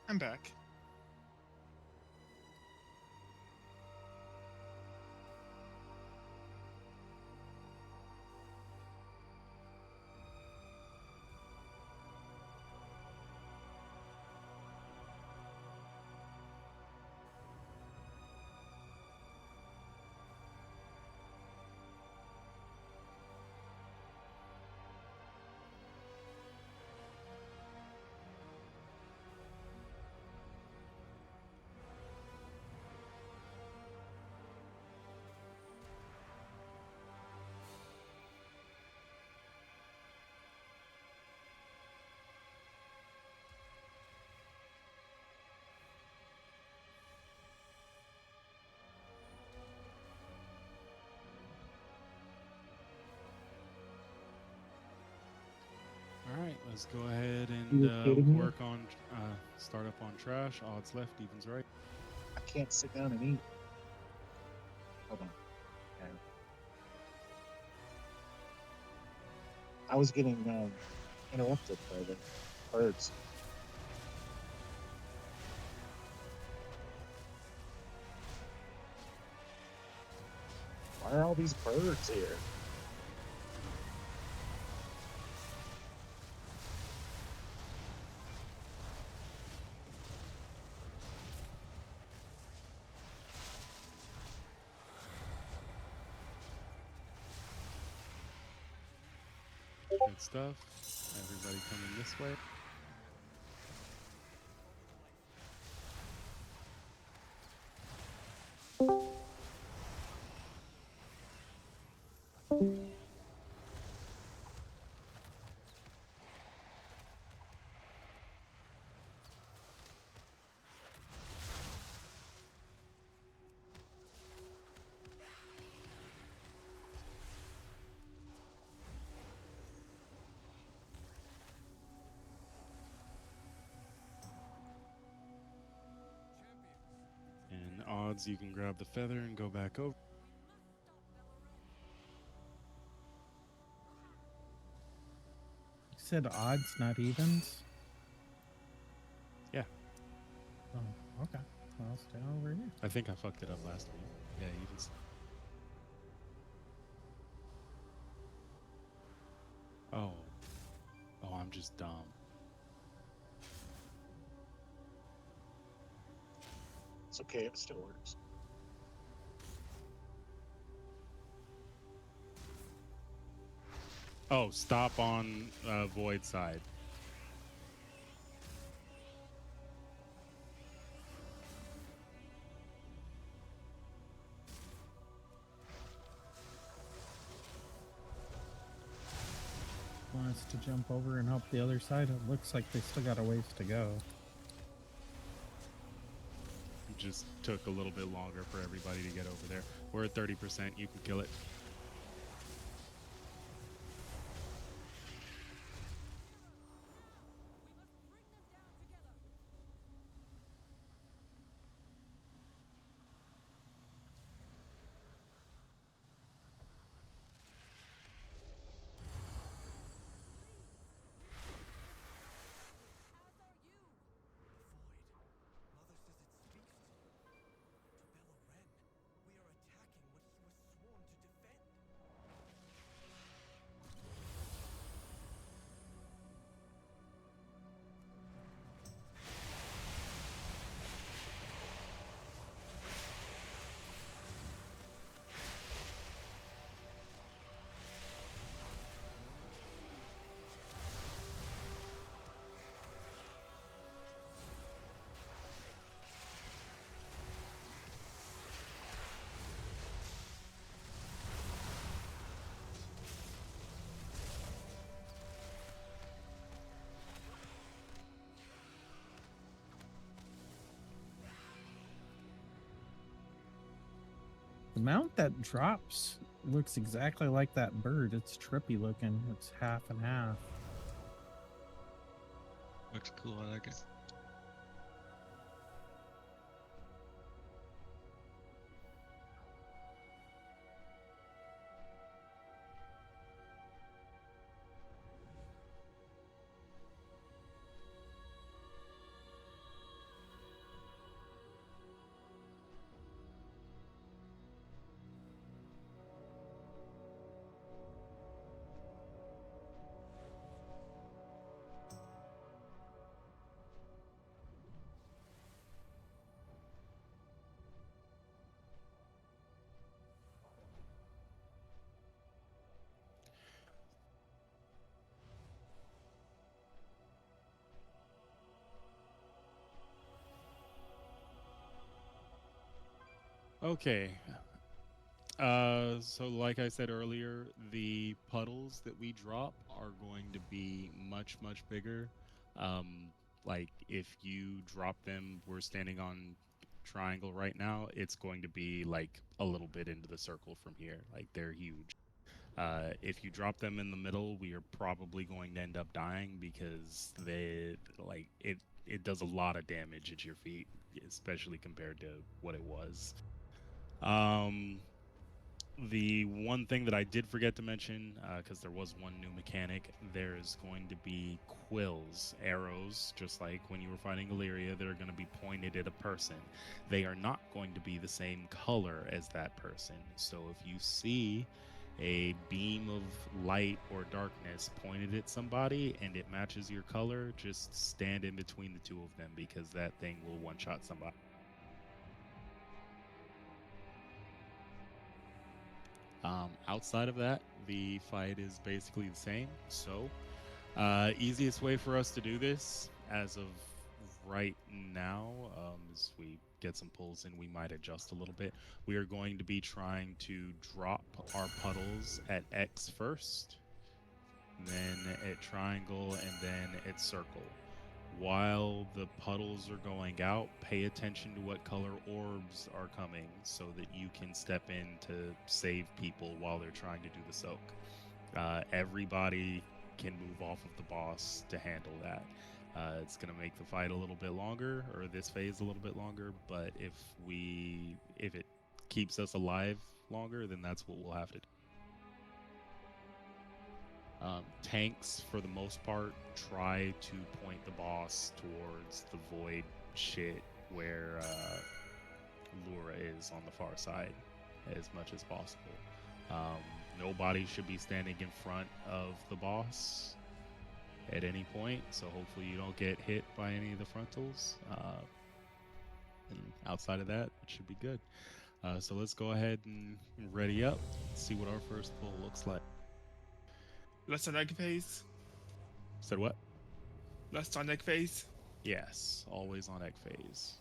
[SPEAKER 7] I'm back.
[SPEAKER 1] All right, let's go ahead
[SPEAKER 6] You
[SPEAKER 1] and
[SPEAKER 6] kidding me?
[SPEAKER 1] work on start up on trash. Odds left, evens right.
[SPEAKER 6] I can't sit down and eat. Hold on. Yeah. I was getting interrupted by the birds. Why are all these birds here?
[SPEAKER 1] Good stuff. Everybody coming this way. And odds, you can grab the feather and go back over.
[SPEAKER 3] You said odds, not evens?
[SPEAKER 1] Yeah.
[SPEAKER 3] Oh, okay. I'll stay over here.
[SPEAKER 1] I think I fucked it up last week. Yeah, you can. Oh. Oh, I'm just dumb.
[SPEAKER 6] It's okay, it still works.
[SPEAKER 1] Oh, stop on void side.
[SPEAKER 3] Wants to jump over and help the other side. It looks like they still got a ways to go.
[SPEAKER 1] It just took a little bit longer for everybody to get over there. We're at 30%. You can kill it.
[SPEAKER 3] The mount that drops looks exactly like that bird. It's trippy looking. It's half and half.
[SPEAKER 4] Looks cool. I like it.
[SPEAKER 1] Okay. So like I said earlier, the puddles that we drop are going to be much, much bigger. Like if you drop them, we're standing on triangle right now, it's going to be like a little bit into the circle from here. Like they're huge. If you drop them in the middle, we are probably going to end up dying because it does a lot of damage at your feet, especially compared to what it was. The one thing that I did forget to mention, because there was one new mechanic, there's going to be quills, arrows, just like when you were fighting Illyria, that are going to be pointed at a person. They are not going to be the same color as that person. So if you see a beam of light or darkness pointed at somebody and it matches your color, just stand in between the two of them, because that thing will one-shot somebody. Outside of that, the fight is basically the same. So, easiest way for us to do this as of right now, as we get some pulls in, we might adjust a little bit. We are going to be trying to drop our puddles at X first, then at triangle, and then at circle. While the puddles are going out, pay attention to what color orbs are coming so that you can step in to save people while they're trying to do the soak. Everybody can move off of the boss to handle that. It's going to make the fight a little bit longer, or this phase a little bit longer, but if it keeps us alive longer, then that's what we'll have to do. Tanks, for the most part, try to point the boss towards the void shit where Lura is on the far side as much as possible. Nobody should be standing in front of the boss at any point, so hopefully you don't get hit by any of the frontals. And outside of that, it should be good. So let's go ahead and ready up, see what our first pull looks like.
[SPEAKER 7] Last on egg phase.
[SPEAKER 1] Said what?
[SPEAKER 7] Last on egg phase.
[SPEAKER 1] Yes, always on egg phase.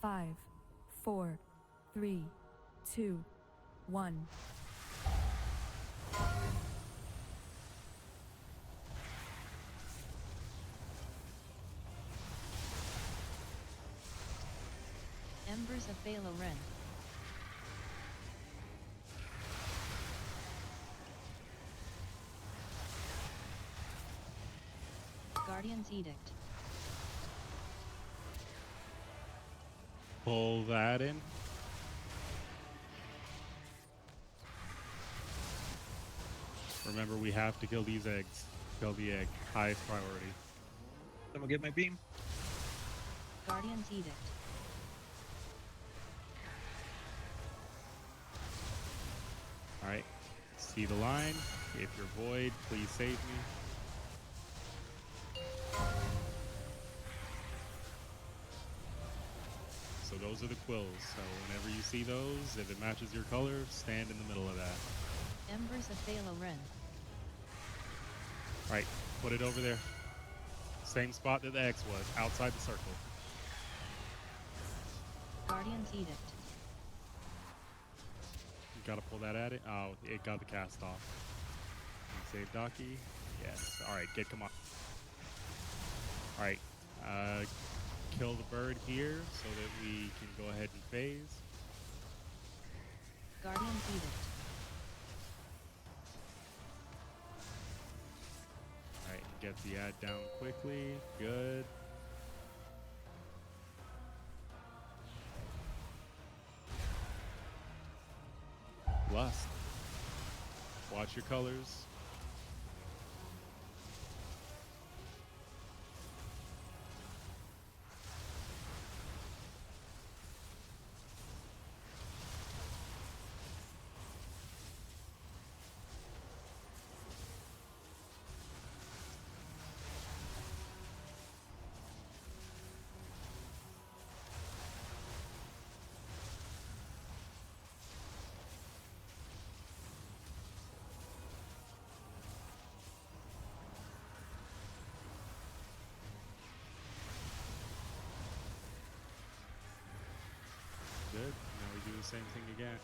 [SPEAKER 5] Five, 4, 3, 2, 1.
[SPEAKER 2] Embers of Balo Ren. Guardian's Edict.
[SPEAKER 1] Pull that in. Remember, we have to kill these eggs. Kill the egg. Highest priority.
[SPEAKER 4] I'm gonna get my beam.
[SPEAKER 2] Guardian's Edict.
[SPEAKER 1] Alright. See the line. If you're void, please save me. So those are the quills. So whenever you see those, if it matches your color, stand in the middle of that.
[SPEAKER 2] Embers of Balo Ren.
[SPEAKER 1] Right, put it over there. Same spot that the X was, outside the circle.
[SPEAKER 2] Guardian's Edict.
[SPEAKER 1] You gotta pull that at it. Oh, it got the cast off. You save Daki? Yes. Alright, come on. Alright, kill the bird here so that we can go ahead and phase.
[SPEAKER 2] Guardian's Edict.
[SPEAKER 1] Alright, get the ad down quickly. Good. Lust. Watch your colors. Good. Now we do the same thing again.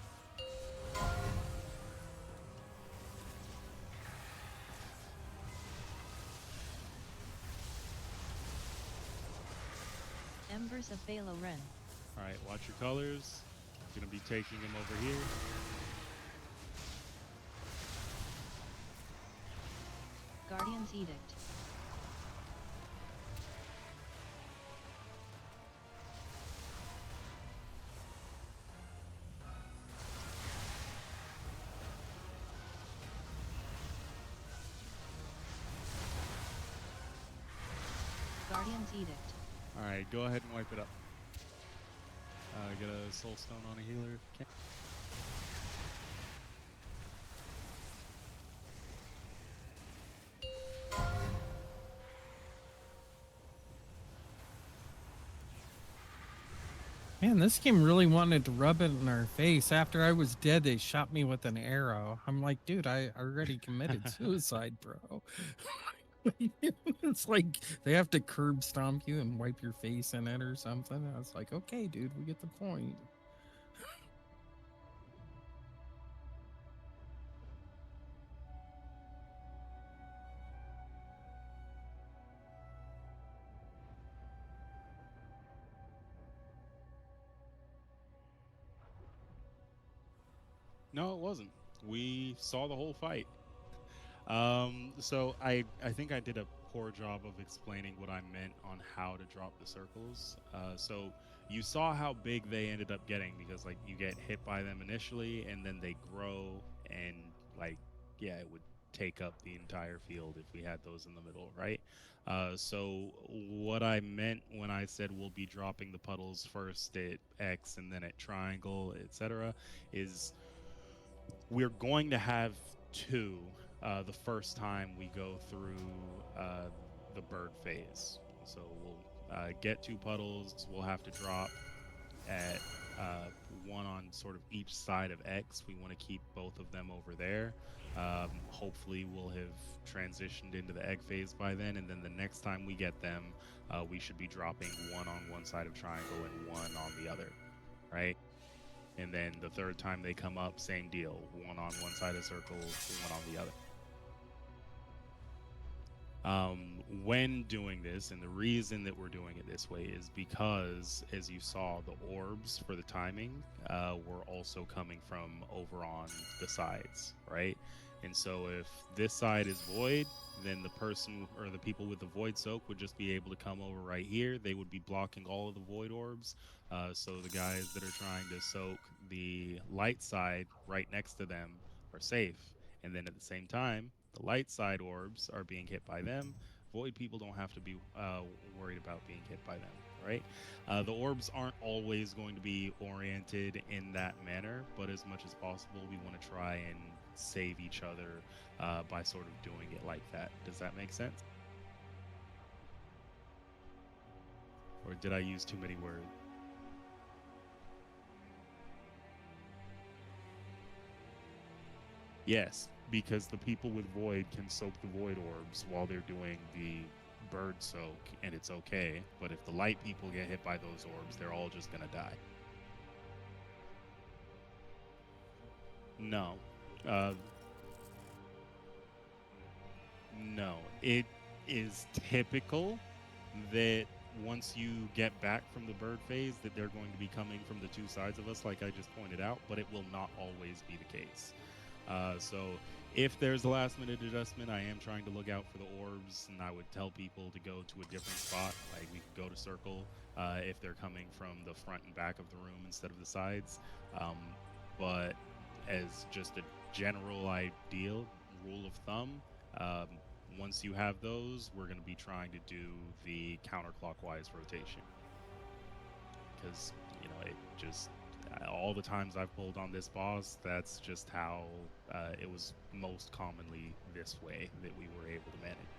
[SPEAKER 2] Embers of Balo Ren.
[SPEAKER 1] Alright, watch your colors. Gonna be taking him over here.
[SPEAKER 2] Guardian's Edict. Guardian's Edict.
[SPEAKER 1] Alright, go ahead and wipe it up. Get a soul stone on a healer if you can.
[SPEAKER 3] Man, this game really wanted to rub it in our face. After I was dead, they shot me with an arrow. I'm like, dude, I already committed suicide, bro. It's like they have to curb stomp you and wipe your face in it or something. I was like, okay, dude, we get the point.
[SPEAKER 1] No, it wasn't. We saw the whole fight. So I think I did a poor job of explaining what I meant on how to drop the circles. So you saw how big they ended up getting because like you get hit by them initially and then they grow and like yeah, it would take up the entire field if we had those in the middle, right? So what I meant when I said we'll be dropping the puddles first at X and then at triangle, etc., is we're going to have two the first time we go through the bird phase. So we'll get two puddles. We'll have to drop at one on sort of each side of X. We want to keep both of them over there. Hopefully we'll have transitioned into the egg phase by then, and then the next time we get them, we should be dropping one on one side of triangle and one on the other, right? And then the third time they come up, same deal. One on one side of circle, one on the other. When doing this, and the reason that we're doing it this way is because, as you saw, the orbs for the timing were also coming from over on the sides, right? And so if this side is void, then the person or the people with the void soak would just be able to come over right here. They would be blocking all of the void orbs. So the guys that are trying to soak the light side right next to them are safe. And then at the same time, the light side orbs are being hit by them. Void people don't have to be worried about being hit by them, right? The orbs aren't always going to be oriented in that manner, but as much as possible, we want to try and save each other by sort of doing it like that. Does that make sense? Or did I use too many words? Yes, because the people with void can soak the void orbs while they're doing the bird soak, and it's okay. But if the light people get hit by those orbs, they're all just gonna die. No. No. It is typical that once you get back from the bird phase that they're going to be coming from the two sides of us, like I just pointed out, but it will not always be the case. So if there's a last minute adjustment, I am trying to look out for the orbs, and I would tell people to go to a different spot. Like we could go to circle if they're coming from the front and back of the room instead of the sides. But as just a general ideal rule of thumb, once you have those, we're going to be trying to do the counterclockwise rotation. Because, you know, it just... all the times I've pulled on this boss, that's just how it was most commonly this way that we were able to manage.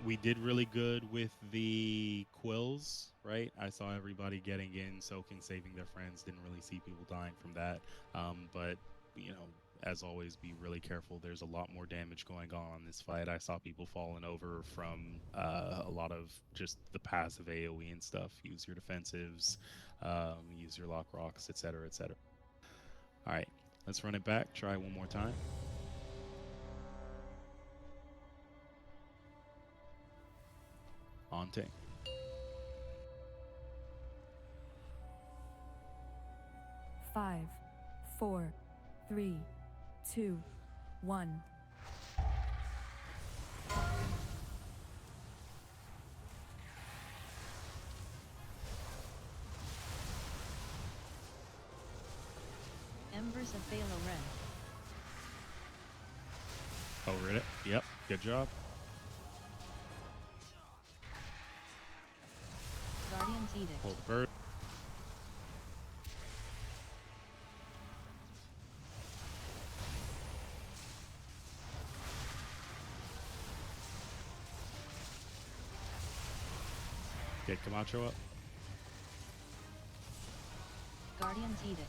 [SPEAKER 1] We did really good with the quills, right? I saw everybody getting in, soaking, saving their friends. Didn't really see people dying from that. But, you know, as always, be really careful. There's a lot more damage going on in this fight. I saw people falling over from a lot of just the passive AoE and stuff. Use your defensives, use your lock rocks, etc., etc. All right, let's run it back. Try one more time. On tank.
[SPEAKER 5] 5, 4, 3, 2, 1.
[SPEAKER 2] Embers of Phalo Ren.
[SPEAKER 1] Oh, read it. Yep. Good job.
[SPEAKER 2] Guardian's Edict.
[SPEAKER 1] Pull the bird. Get Camacho up.
[SPEAKER 2] Guardian's Edict.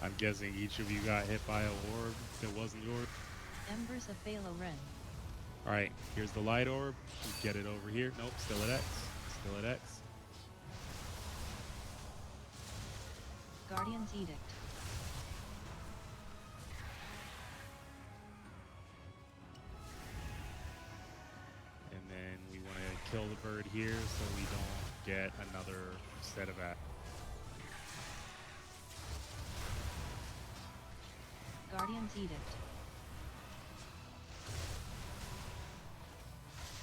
[SPEAKER 1] I'm guessing each of you got hit by a orb that wasn't yours.
[SPEAKER 2] Embers of Phalo Ren.
[SPEAKER 1] Alright, here's the light orb. Get it over here. Nope, still at X. Still at X.
[SPEAKER 2] Guardian's Edict.
[SPEAKER 1] And then we want to kill the bird here so we don't get another set of at.
[SPEAKER 2] Guardian's Edict.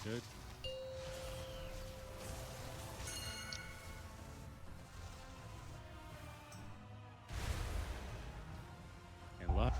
[SPEAKER 1] Good. And luck.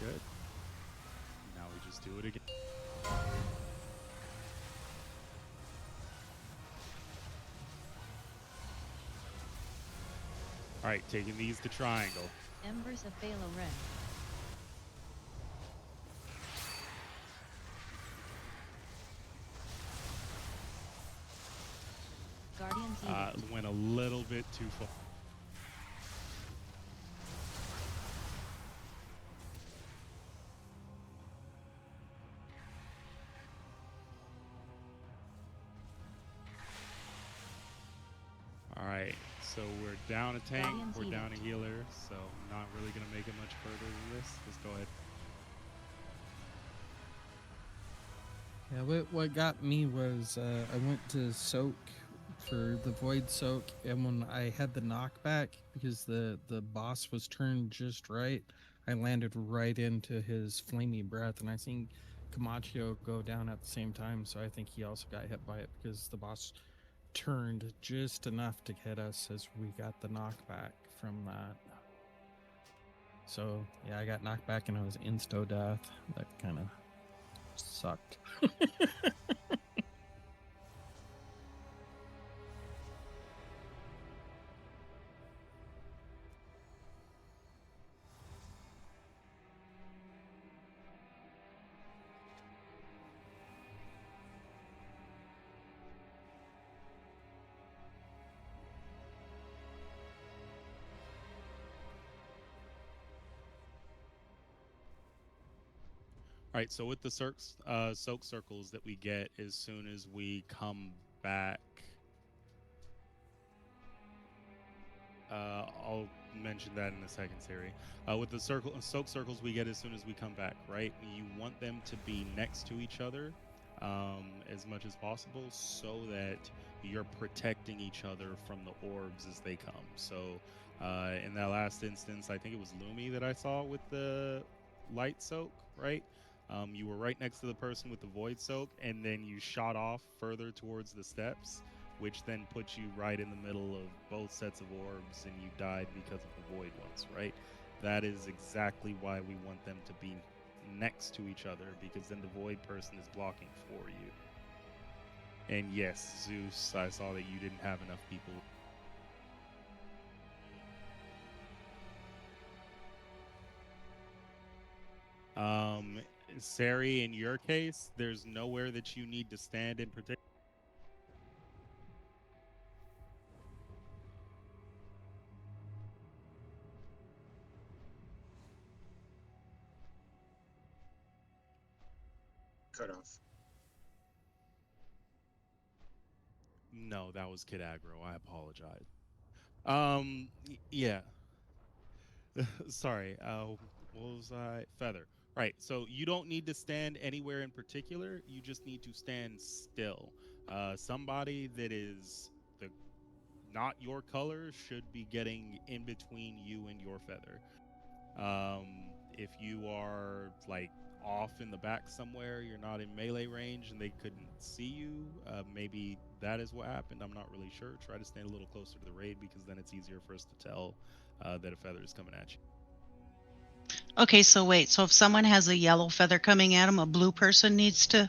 [SPEAKER 1] Good. Now we just do it again. Alright, taking these to triangle.
[SPEAKER 2] Embers of Phalo Ren. Guardian's Edict.
[SPEAKER 1] Went a little bit too far. Alright, so we're down a tank,
[SPEAKER 2] Guardian's
[SPEAKER 1] we're down a
[SPEAKER 2] Edict.
[SPEAKER 1] healer, so not really going to make it much further than this. Let's go ahead.
[SPEAKER 3] Yeah, what got me was I went to soak for the void soak, and when I had the knockback, because the boss was turned just right, I landed right into his flamey breath, and I seen Camacho go down at the same time, so I think he also got hit by it because the boss turned just enough to hit us as we got the knockback from that. So yeah, I got knocked back and it was insto death. That kind of sucked.
[SPEAKER 1] All right, so with the soak circles that we get as soon as we come back, I'll mention that in the second series. With the soak circles we get as soon as we come back, right? You want them to be next to each other as much as possible so that you're protecting each other from the orbs as they come. So in that last instance, I think it was Lumi that I saw with the light soak, right? You were right next to the person with the void soak, and then you shot off further towards the steps, which then puts you right in the middle of both sets of orbs, and you died because of the void ones, right? That is exactly why we want them to be next to each other, because then the void person is blocking for you. And yes, Zeus, I saw that you didn't have enough people. Sari, in your case, there's nowhere that you need to stand in particular.
[SPEAKER 8] Cut off.
[SPEAKER 1] No, that was Kid Aggro. I apologize. Yeah. Sorry. What was I? Feather. Right. So you don't need to stand anywhere in particular. You just need to stand still. Somebody that is not your color should be getting in between you and your feather. If you are like off in the back somewhere, you're not in melee range and they couldn't see you, maybe that is what happened. I'm not really sure. Try to stand a little closer to the raid, because then it's easier for us to tell that a feather is coming at you.
[SPEAKER 9] Okay, so wait. So if someone has a yellow feather coming at them, a blue person needs to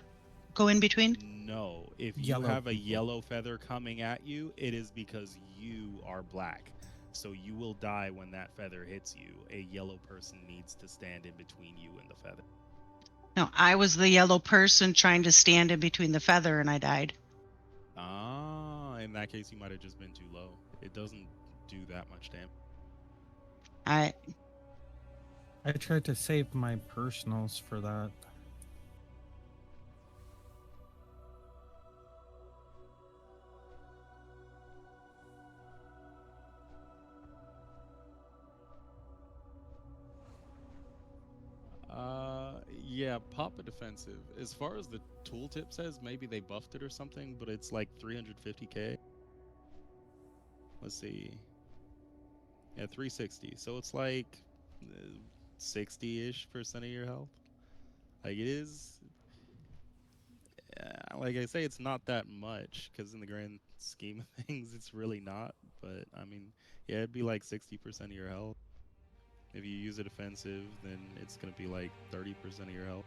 [SPEAKER 9] go in between?
[SPEAKER 1] No, if you
[SPEAKER 3] Yellow
[SPEAKER 1] have a
[SPEAKER 3] people.
[SPEAKER 1] yellow feather coming at you, it is because you are black. So you will die when that feather hits you. A yellow person needs to stand in between you and the feather.
[SPEAKER 9] No, I was the yellow person trying to stand in between the feather and I died.
[SPEAKER 1] Ah, in that case, you might have just been too low. It doesn't do that much damage.
[SPEAKER 3] I tried to save my personals for that.
[SPEAKER 1] Yeah, pop a defensive. As far as the tooltip says, maybe they buffed it or something, but it's like 350k. Let's see. Yeah, 360. So it's like 60-ish% of your health. Like it is. Like I say, it's not that much, because in the grand scheme of things, it's really not. But I mean, yeah, it'd be like 60% of your health. If you use a defensive, then it's gonna be like 30% of your health.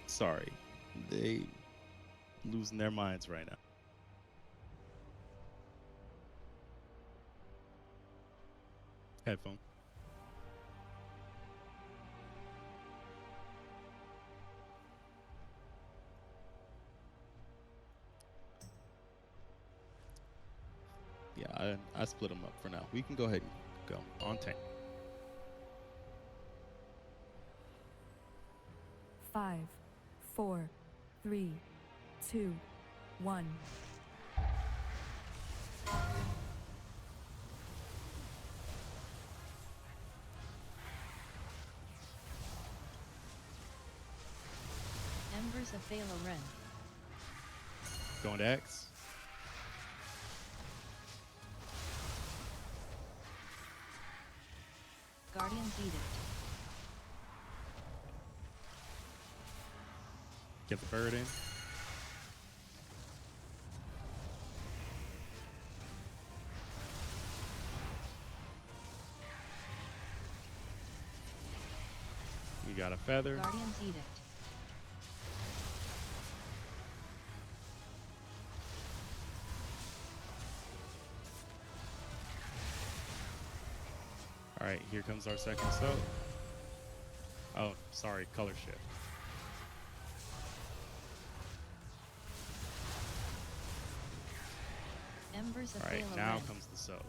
[SPEAKER 1] Sorry, they losing their minds right now. Headphone. Yeah, I split them up for now. We can go ahead and go on tank.
[SPEAKER 5] 5, 4, 3, 2, 1.
[SPEAKER 2] Embers of Phalo Ren.
[SPEAKER 1] Going to X.
[SPEAKER 2] Guardian's Edict.
[SPEAKER 1] Get the bird in. You got a feather.
[SPEAKER 2] Guardian's Edict.
[SPEAKER 1] All right, here comes our second soak. Oh, sorry, color shift.
[SPEAKER 2] Embers Embers of
[SPEAKER 1] All right,
[SPEAKER 2] Bala
[SPEAKER 1] now
[SPEAKER 2] Ren.
[SPEAKER 1] comes the soak.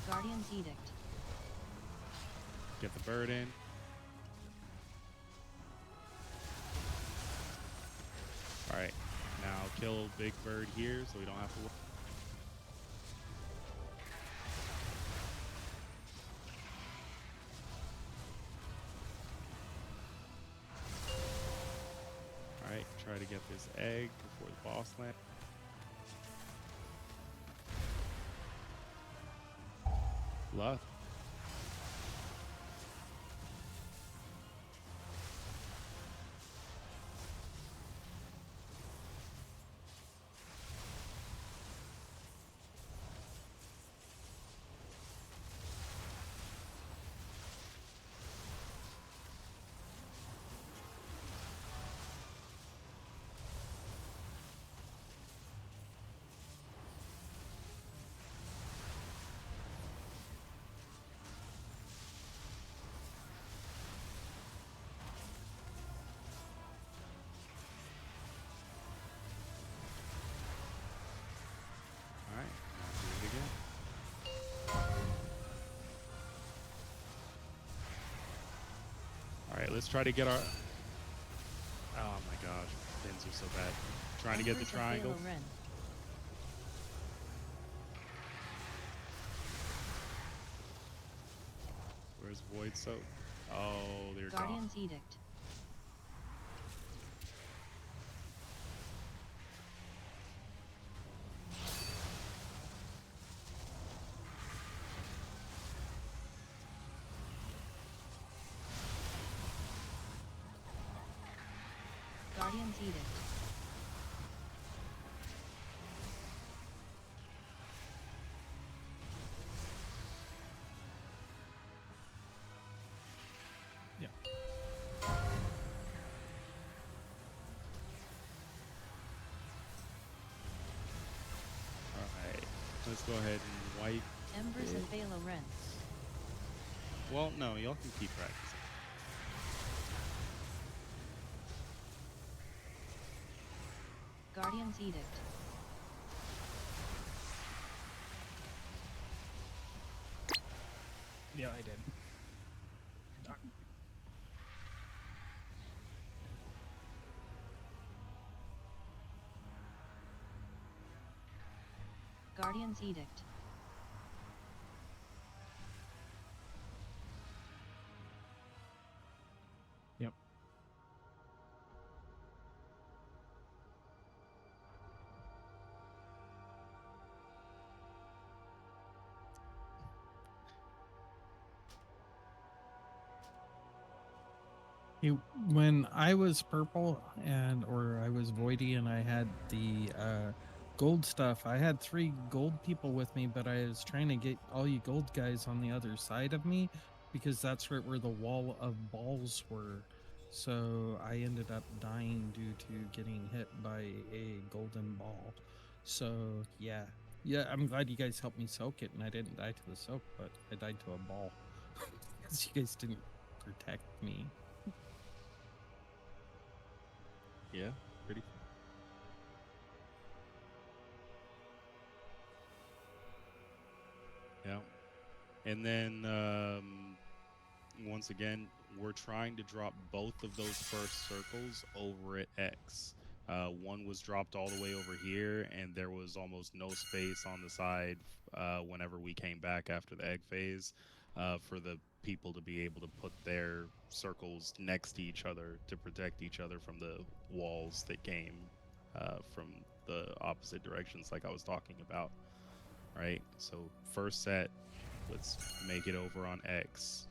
[SPEAKER 2] Guardian's Edict.
[SPEAKER 1] Get the bird in. All right, now kill big bird here so we don't have to worry. All right, try to get this egg before the boss lands. Luck. All right, now do it again. All right, let's try to get our. Oh my gosh, pins are so bad. Trying to get the
[SPEAKER 2] Embers of
[SPEAKER 1] triangle.
[SPEAKER 2] Bala Ren.
[SPEAKER 1] Where's Void Soak? Oh, they're gone.
[SPEAKER 2] Guardian's Edict. Guardian's Edict.
[SPEAKER 3] Yeah.
[SPEAKER 1] All right, let's go ahead and wipe.
[SPEAKER 2] Embers of Bala Ren.
[SPEAKER 1] Well, no, y'all can keep practicing.
[SPEAKER 2] Guardian's Edict.
[SPEAKER 3] Yeah, I did.
[SPEAKER 2] Guardian's Edict.
[SPEAKER 3] Yep. When I was purple or I was voidy and I had the gold stuff, I had 3 gold people with me, but I was trying to get all you gold guys on the other side of me because that's right where the wall of balls were. So I ended up dying due to getting hit by a golden ball. So yeah, I'm glad you guys helped me soak it, and I didn't die to the soak, but I died to a ball because you guys didn't protect me.
[SPEAKER 1] Yeah, pretty. Yeah. And then once again, we're trying to drop both of those first circles over at X. One was dropped all the way over here, and there was almost no space on the side whenever we came back after the egg phase for the people to be able to put their circles next to each other to protect each other from the walls that came from the opposite directions like I was talking about. Right? So first set, let's make it over on X.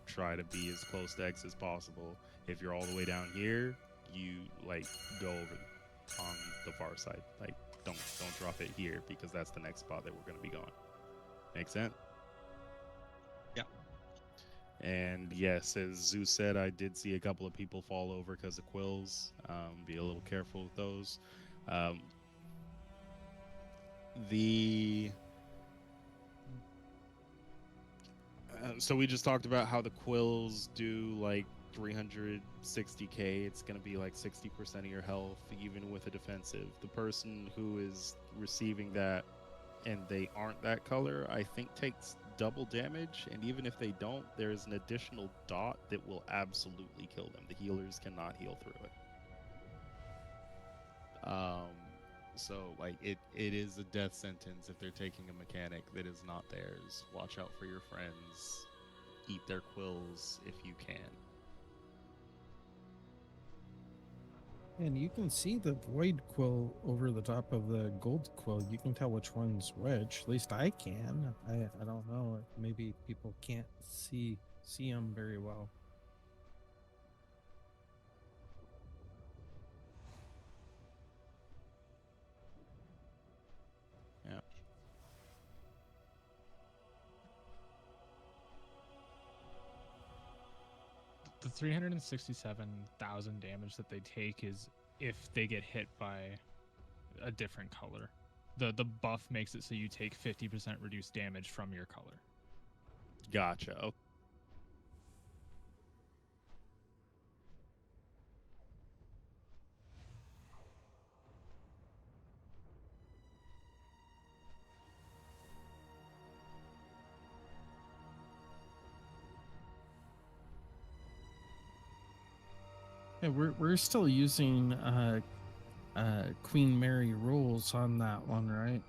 [SPEAKER 1] Try to be as close to X as possible. If you're all the way down here, you like go over on the far side. Like don't drop it here because that's the next spot that we're going to be going. Make sense?
[SPEAKER 4] Yeah.
[SPEAKER 1] And yes, as Zeus said, I did see a couple of people fall over because of quills. Be a little careful with those. So we just talked about how the quills do like 360k, it's going to be like 60% of your health, even with a defensive. The person who is receiving that and they aren't that color, I think takes double damage, and even if they don't, there's an additional dot that will absolutely kill them. The healers cannot heal through it. So like it is a death sentence if they're taking a mechanic that is not theirs. Watch out for your friends. Eat their quills if you can.
[SPEAKER 3] And you can see the void quill over the top of the gold quill. You can tell which one's which. At least I can. I don't know. Maybe people can't see them very well.
[SPEAKER 1] Yeah.
[SPEAKER 8] The 367,000 damage that they take is if they get hit by a different color. The buff makes it so you take 50% reduced damage from your color.
[SPEAKER 1] Gotcha. Okay.
[SPEAKER 3] Yeah, we're still using Queen Mary rules on that one, right?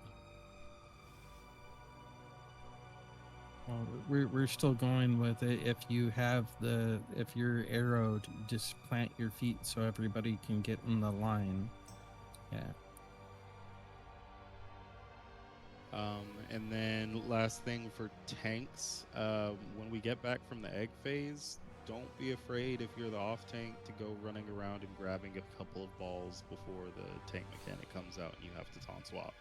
[SPEAKER 3] Well, we're still going with it. If you're arrowed, just plant your feet so everybody can get in the line. Yeah.
[SPEAKER 1] And then last thing for tanks, when we get back from the egg phase, don't be afraid if you're the off tank to go running around and grabbing a couple of balls before the tank mechanic comes out and you have to taunt swap.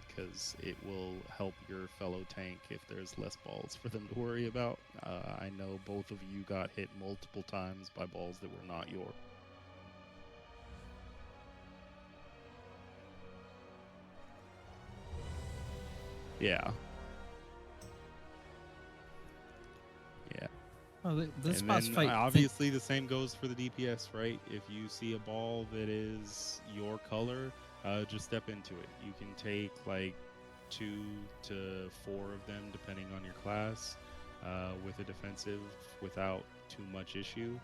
[SPEAKER 1] Because it will help your fellow tank if there's less balls for them to worry about. I know both of you got hit multiple times by balls that were not yours. Yeah. Yeah.
[SPEAKER 3] Oh, this
[SPEAKER 1] And
[SPEAKER 3] boss
[SPEAKER 1] then
[SPEAKER 3] fight.
[SPEAKER 1] obviously the same goes for the DPS, right? If you see a ball that is your color, just step into it. You can take like 2 to 4 of them depending on your class with a defensive without too much issue.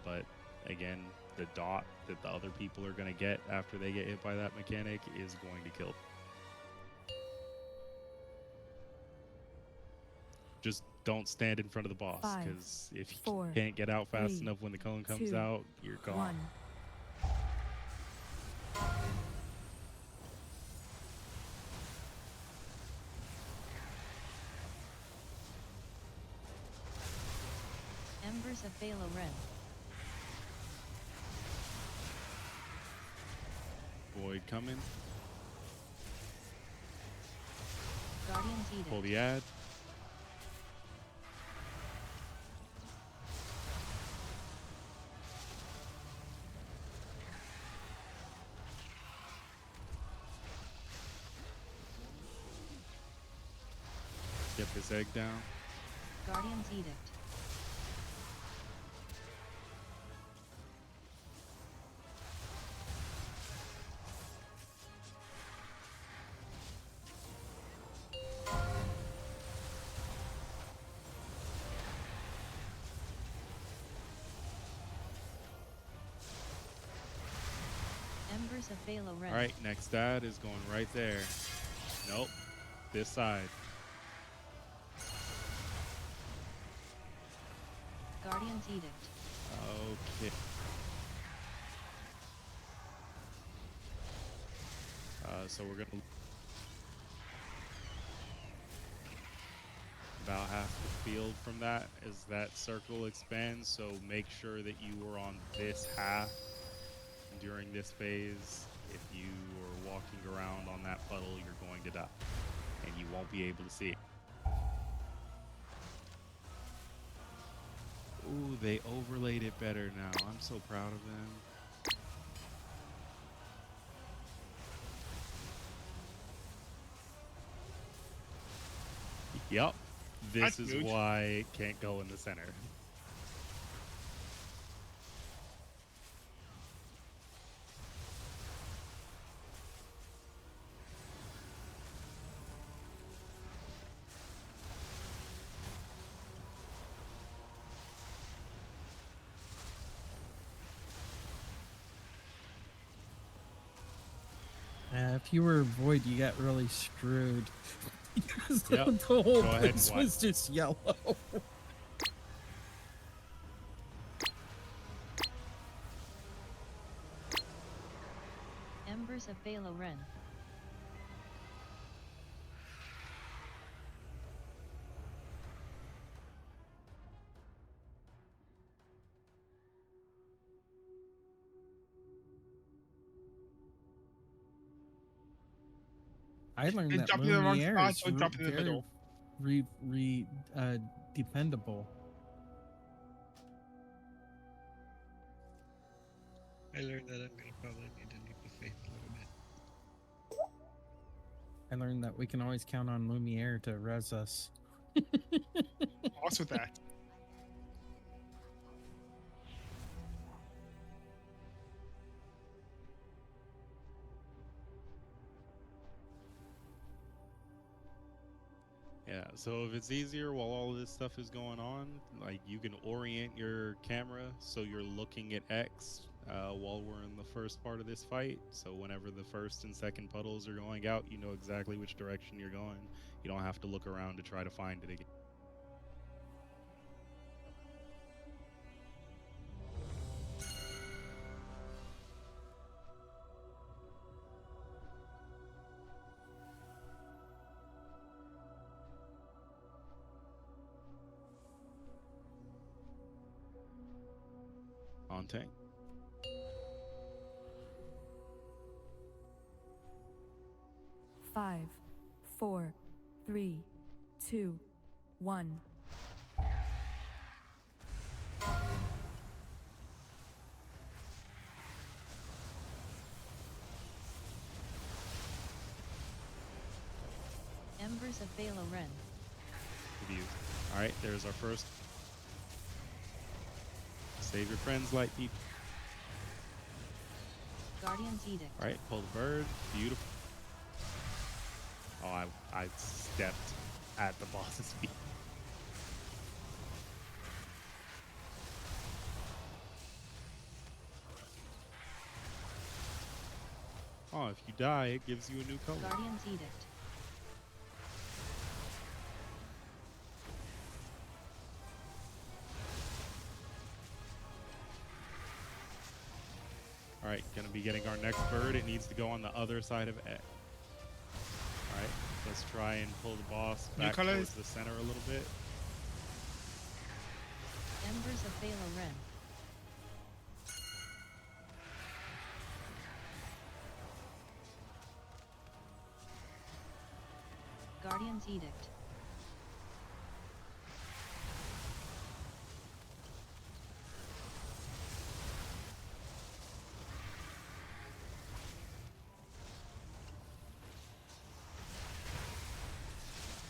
[SPEAKER 1] But again, the dot that the other people are going to get after they get hit by that mechanic is going to kill. Just don't stand in front of the boss, because if you can't get out fast enough when the cone comes out, you're gone.
[SPEAKER 2] Embers of Phalo Ren.
[SPEAKER 1] Void coming.
[SPEAKER 2] Guardian's Edict.
[SPEAKER 1] Pull the ad. Get this egg down.
[SPEAKER 2] Guardian's Edict. Embers of Phalo Ren.
[SPEAKER 1] Alright, next ad is going right there. Nope. This side.
[SPEAKER 2] Guardian's Edict.
[SPEAKER 1] Okay. So we're gonna about half the field from that as that circle expands. So make sure that you are on this half during this phase. If you are walking around on that puddle, you're going to die, and you won't be able to see it. Ooh, they overlaid it better now. I'm so proud of them. Yep. This
[SPEAKER 7] That's
[SPEAKER 1] is
[SPEAKER 7] huge.
[SPEAKER 1] why it can't go in the center.
[SPEAKER 3] If you were Void, you got really screwed. Because
[SPEAKER 1] Yep.
[SPEAKER 3] the whole
[SPEAKER 1] Go ahead and
[SPEAKER 3] place
[SPEAKER 1] wipe.
[SPEAKER 3] was just yellow.
[SPEAKER 2] Embers of Oren.
[SPEAKER 3] I learned
[SPEAKER 7] It's
[SPEAKER 3] that
[SPEAKER 7] dropping in the wrong
[SPEAKER 3] Lumiere
[SPEAKER 7] spot,
[SPEAKER 3] is
[SPEAKER 7] so drop it in the
[SPEAKER 3] very dependable.
[SPEAKER 4] I learned that I'm gonna probably need to leap the faith a little bit.
[SPEAKER 3] I learned that we can always count on Lumiere to res us.
[SPEAKER 7] What's with that?
[SPEAKER 1] Yeah, so if it's easier while all of this stuff is going on, like you can orient your camera so you're looking at X while we're in the first part of this fight. So whenever the first and second puddles are going out, you know exactly which direction you're going. You don't have to look around to try to find it again. On tank.
[SPEAKER 5] Five, 4, 3, 2, 1.
[SPEAKER 2] Embers of Oren.
[SPEAKER 1] Good use. Alright, there's our first. Save your friends, light people.
[SPEAKER 2] Guardian's Edict.
[SPEAKER 1] Alright, pull the bird. Beautiful. Oh, I stepped at the boss's feet. Oh, if you die, it gives you a new color.
[SPEAKER 2] Guardian's Edict.
[SPEAKER 1] Alright, gonna be getting our next bird. It needs to go on the other side of X. Alright, let's try and pull the boss
[SPEAKER 7] New
[SPEAKER 1] back
[SPEAKER 7] colors?
[SPEAKER 1] towards the center a little bit.
[SPEAKER 2] Embers of Oren. Guardian's Edict.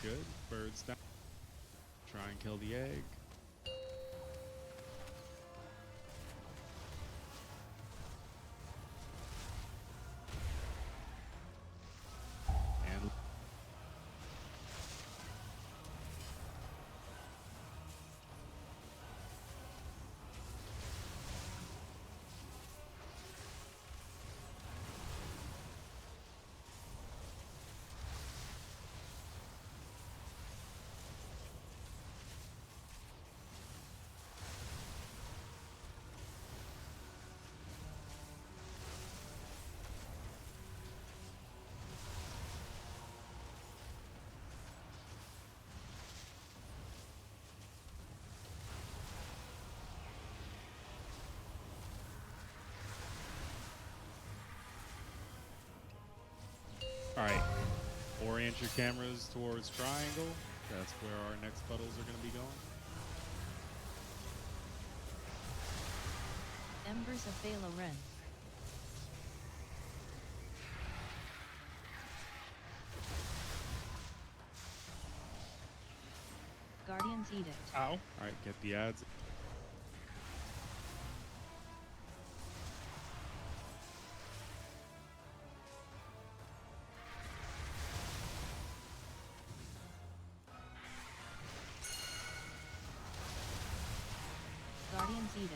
[SPEAKER 1] Good. Bird's down. Try and kill the egg. And alright. Orient your cameras towards triangle. That's where our next puddles are gonna be going.
[SPEAKER 2] Embers of Oren. Guardian's Edict.
[SPEAKER 7] Ow.
[SPEAKER 1] Alright, get the ads.
[SPEAKER 2] Guardian's Edict.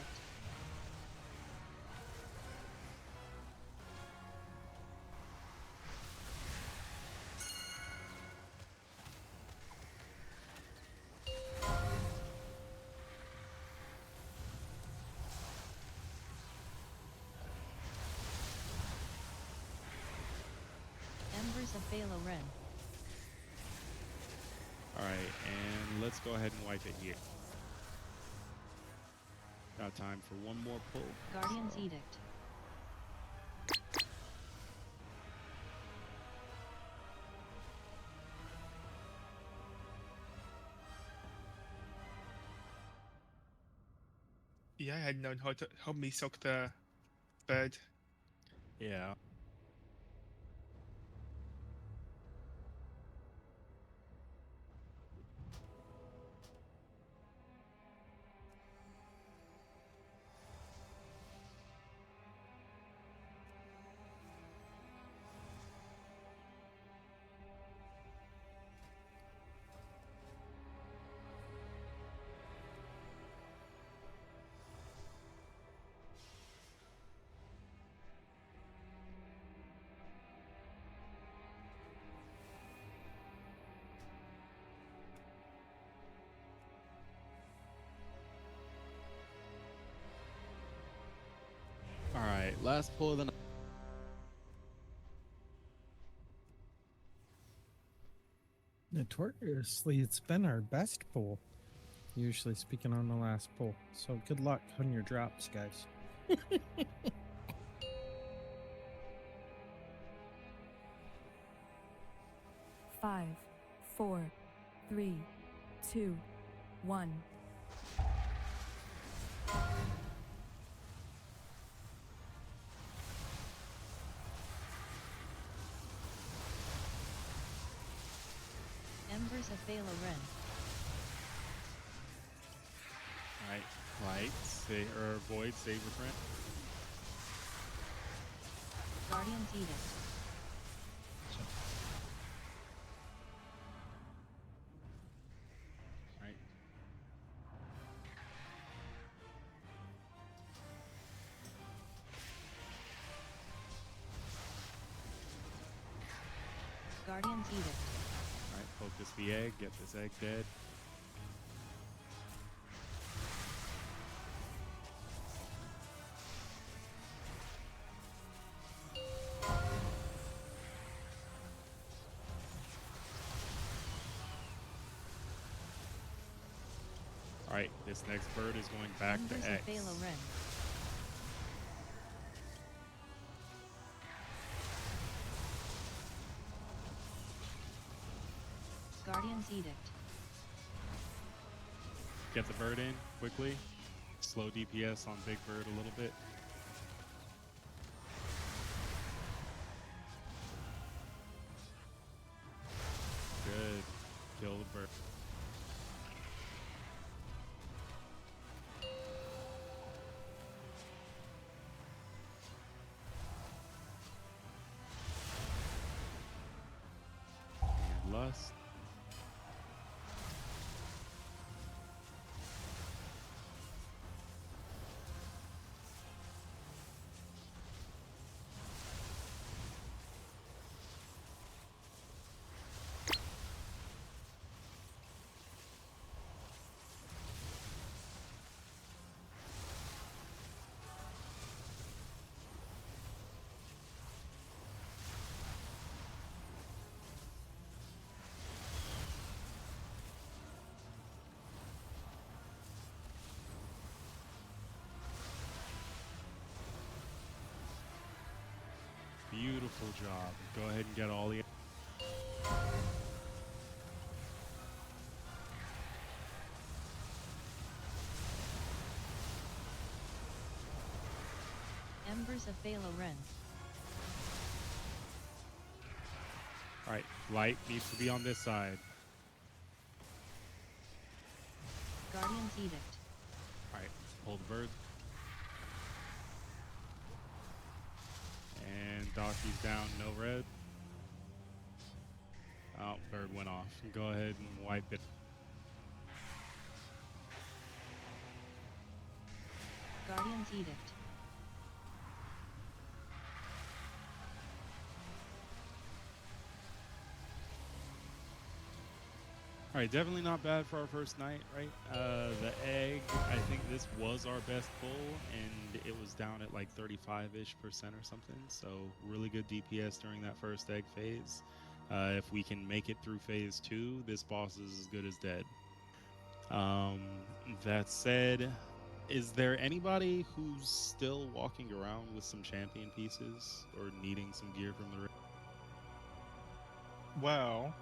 [SPEAKER 2] Phalo Ren.
[SPEAKER 1] Alright, and let's go ahead and wipe it here. Got time for one more pull.
[SPEAKER 2] Guardian's
[SPEAKER 1] so-
[SPEAKER 2] Edict.
[SPEAKER 7] Yeah, I had known how to help me soak the bed.
[SPEAKER 1] Yeah. Alright, last pull of the night.
[SPEAKER 3] Notoriously, it's been our best pull. Usually speaking on the last pull. So good luck on your drops, guys.
[SPEAKER 5] Five, four, three, two, one.
[SPEAKER 2] Embers of Phalo Ren.
[SPEAKER 1] Alright, light, or void, save your friend.
[SPEAKER 2] Guardian's Edict.
[SPEAKER 1] Alright.
[SPEAKER 2] Guardian's Edict.
[SPEAKER 1] Alright, focus the egg, get this egg dead. Alright, this next bird is going back
[SPEAKER 2] Embers
[SPEAKER 1] to
[SPEAKER 2] of
[SPEAKER 1] X.
[SPEAKER 2] Phalo Ren. Guardian's Edict.
[SPEAKER 1] Get the bird in quickly. Slow DPS on big bird a little bit. Good. Kill the bird. And lust. Beautiful job. Go ahead and get all the.
[SPEAKER 2] Embers of Phalo Ren.
[SPEAKER 1] Alright, light needs to be on this side.
[SPEAKER 2] Guardian's Edict.
[SPEAKER 1] Alright, pull the bird. And Dockey's down, no red. Oh, bird went off. Go ahead and wipe it.
[SPEAKER 2] Guardian's Edict.
[SPEAKER 1] Alright, definitely not bad for our first night, right? The egg, I think this was our best pull, and it was down at like 35-ish% or something. So really good DPS during that first egg phase. If we can make it through phase 2, this boss is as good as dead. That said, is there anybody who's still walking around with some champion pieces or needing some gear from the...
[SPEAKER 7] Well,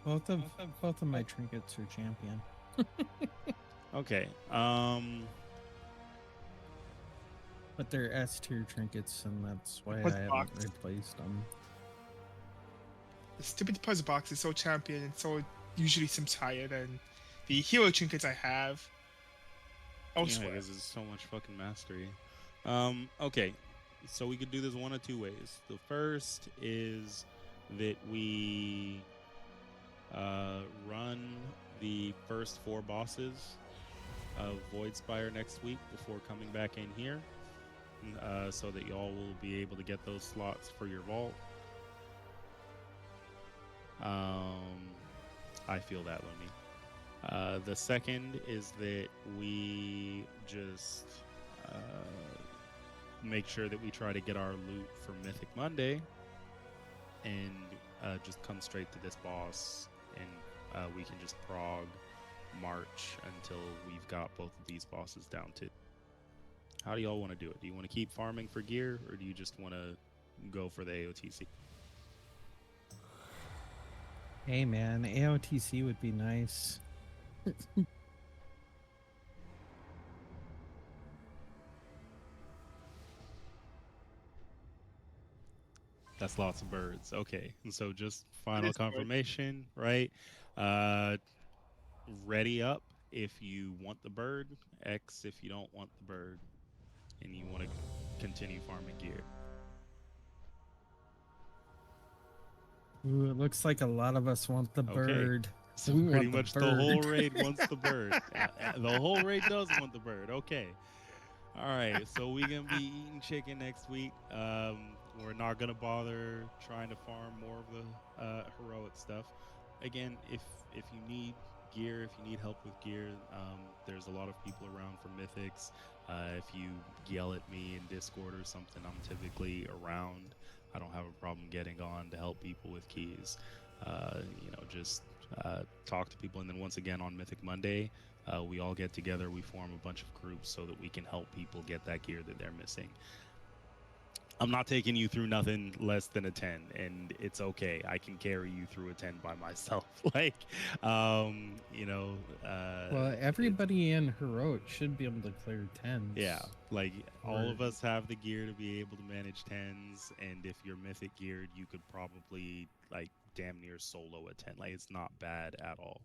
[SPEAKER 3] Both of my trinkets are champion.
[SPEAKER 1] Okay.
[SPEAKER 3] But they're S tier trinkets, and that's why I
[SPEAKER 7] What's
[SPEAKER 3] haven't
[SPEAKER 7] box?
[SPEAKER 3] replaced them.
[SPEAKER 7] the stupid puzzle box is so champion and so usually seems higher than the hero trinkets I have
[SPEAKER 1] Yeah,
[SPEAKER 7] elsewhere.
[SPEAKER 1] because it's so much fucking mastery. Okay. So we could do this one of two ways. The first is that we run the first 4 bosses of Voidspire next week before coming back in here, so that y'all will be able to get those slots for your vault. I feel that, Lumi. The second is that we just make sure that we try to get our loot for Mythic Monday and just come straight to this boss, and we can just prog march until we've got both of these bosses down to. How do y'all want to do it? Do you want to keep farming for gear, or do you just want to go for the AOTC?
[SPEAKER 3] Hey man, AOTC would be nice.
[SPEAKER 1] That's lots of birds. Okay, and so just
[SPEAKER 7] It
[SPEAKER 1] final
[SPEAKER 7] is good.
[SPEAKER 1] confirmation, right? Ready up if you want the bird, X if you don't want the bird, and you want to continue farming gear.
[SPEAKER 3] Ooh, it looks like a lot of us want the
[SPEAKER 1] Okay.
[SPEAKER 3] bird.
[SPEAKER 1] So
[SPEAKER 3] We
[SPEAKER 1] pretty
[SPEAKER 3] want the
[SPEAKER 1] much the whole
[SPEAKER 3] bird.
[SPEAKER 1] raid wants the bird. The whole raid does want the bird. Okay. All right. So we're gonna be eating chicken next week. We're not gonna bother trying to farm more of the heroic stuff. Again, if you need gear, if you need help with gear, there's a lot of people around for Mythics. If you yell at me in Discord or something, I'm typically around. I don't have a problem getting on to help people with keys. Just talk to people, and then once again on Mythic Monday, we all get together, we form a bunch of groups so that we can help people get that gear that they're missing. I'm not taking you through nothing less than a 10, and it's okay. I can carry you through a 10 by myself.
[SPEAKER 3] Well, everybody in heroic should be able to clear 10s.
[SPEAKER 1] Yeah, all of
[SPEAKER 3] Or-
[SPEAKER 1] us have the gear to be able to manage 10s, and if you're mythic geared, you could probably damn near solo a 10. It's not bad at all.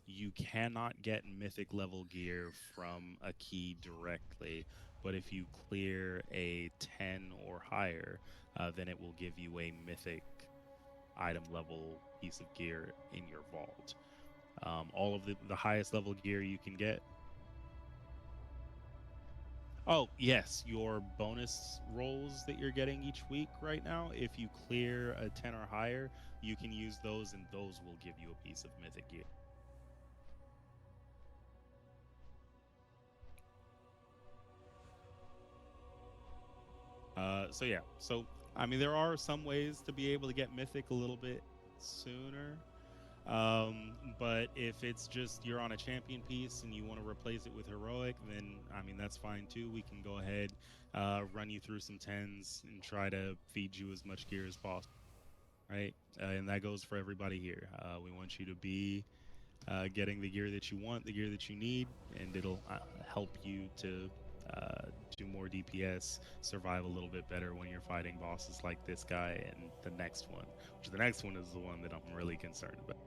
[SPEAKER 1] You cannot get mythic level gear from a key directly, but if you clear a 10 or higher, then it will give you a mythic item level piece of gear in your vault. All of the highest level gear you can get. Oh, yes, your bonus rolls that you're getting each week right now, if you clear a 10 or higher, you can use those, and those will give you a piece of mythic gear. So I mean, there are some ways to be able to get mythic a little bit sooner. But if it's just you're on a champion piece and you want to replace it with heroic, then I mean that's fine too. We can go ahead, run you through some 10s and try to feed you as much gear as possible, right? And that goes for everybody here. We want you to be getting the gear that you want, the gear that you need, and it'll help you to do more DPS, survive a little bit better when you're fighting bosses like this guy and the next one, which the next one is the one that I'm really concerned about.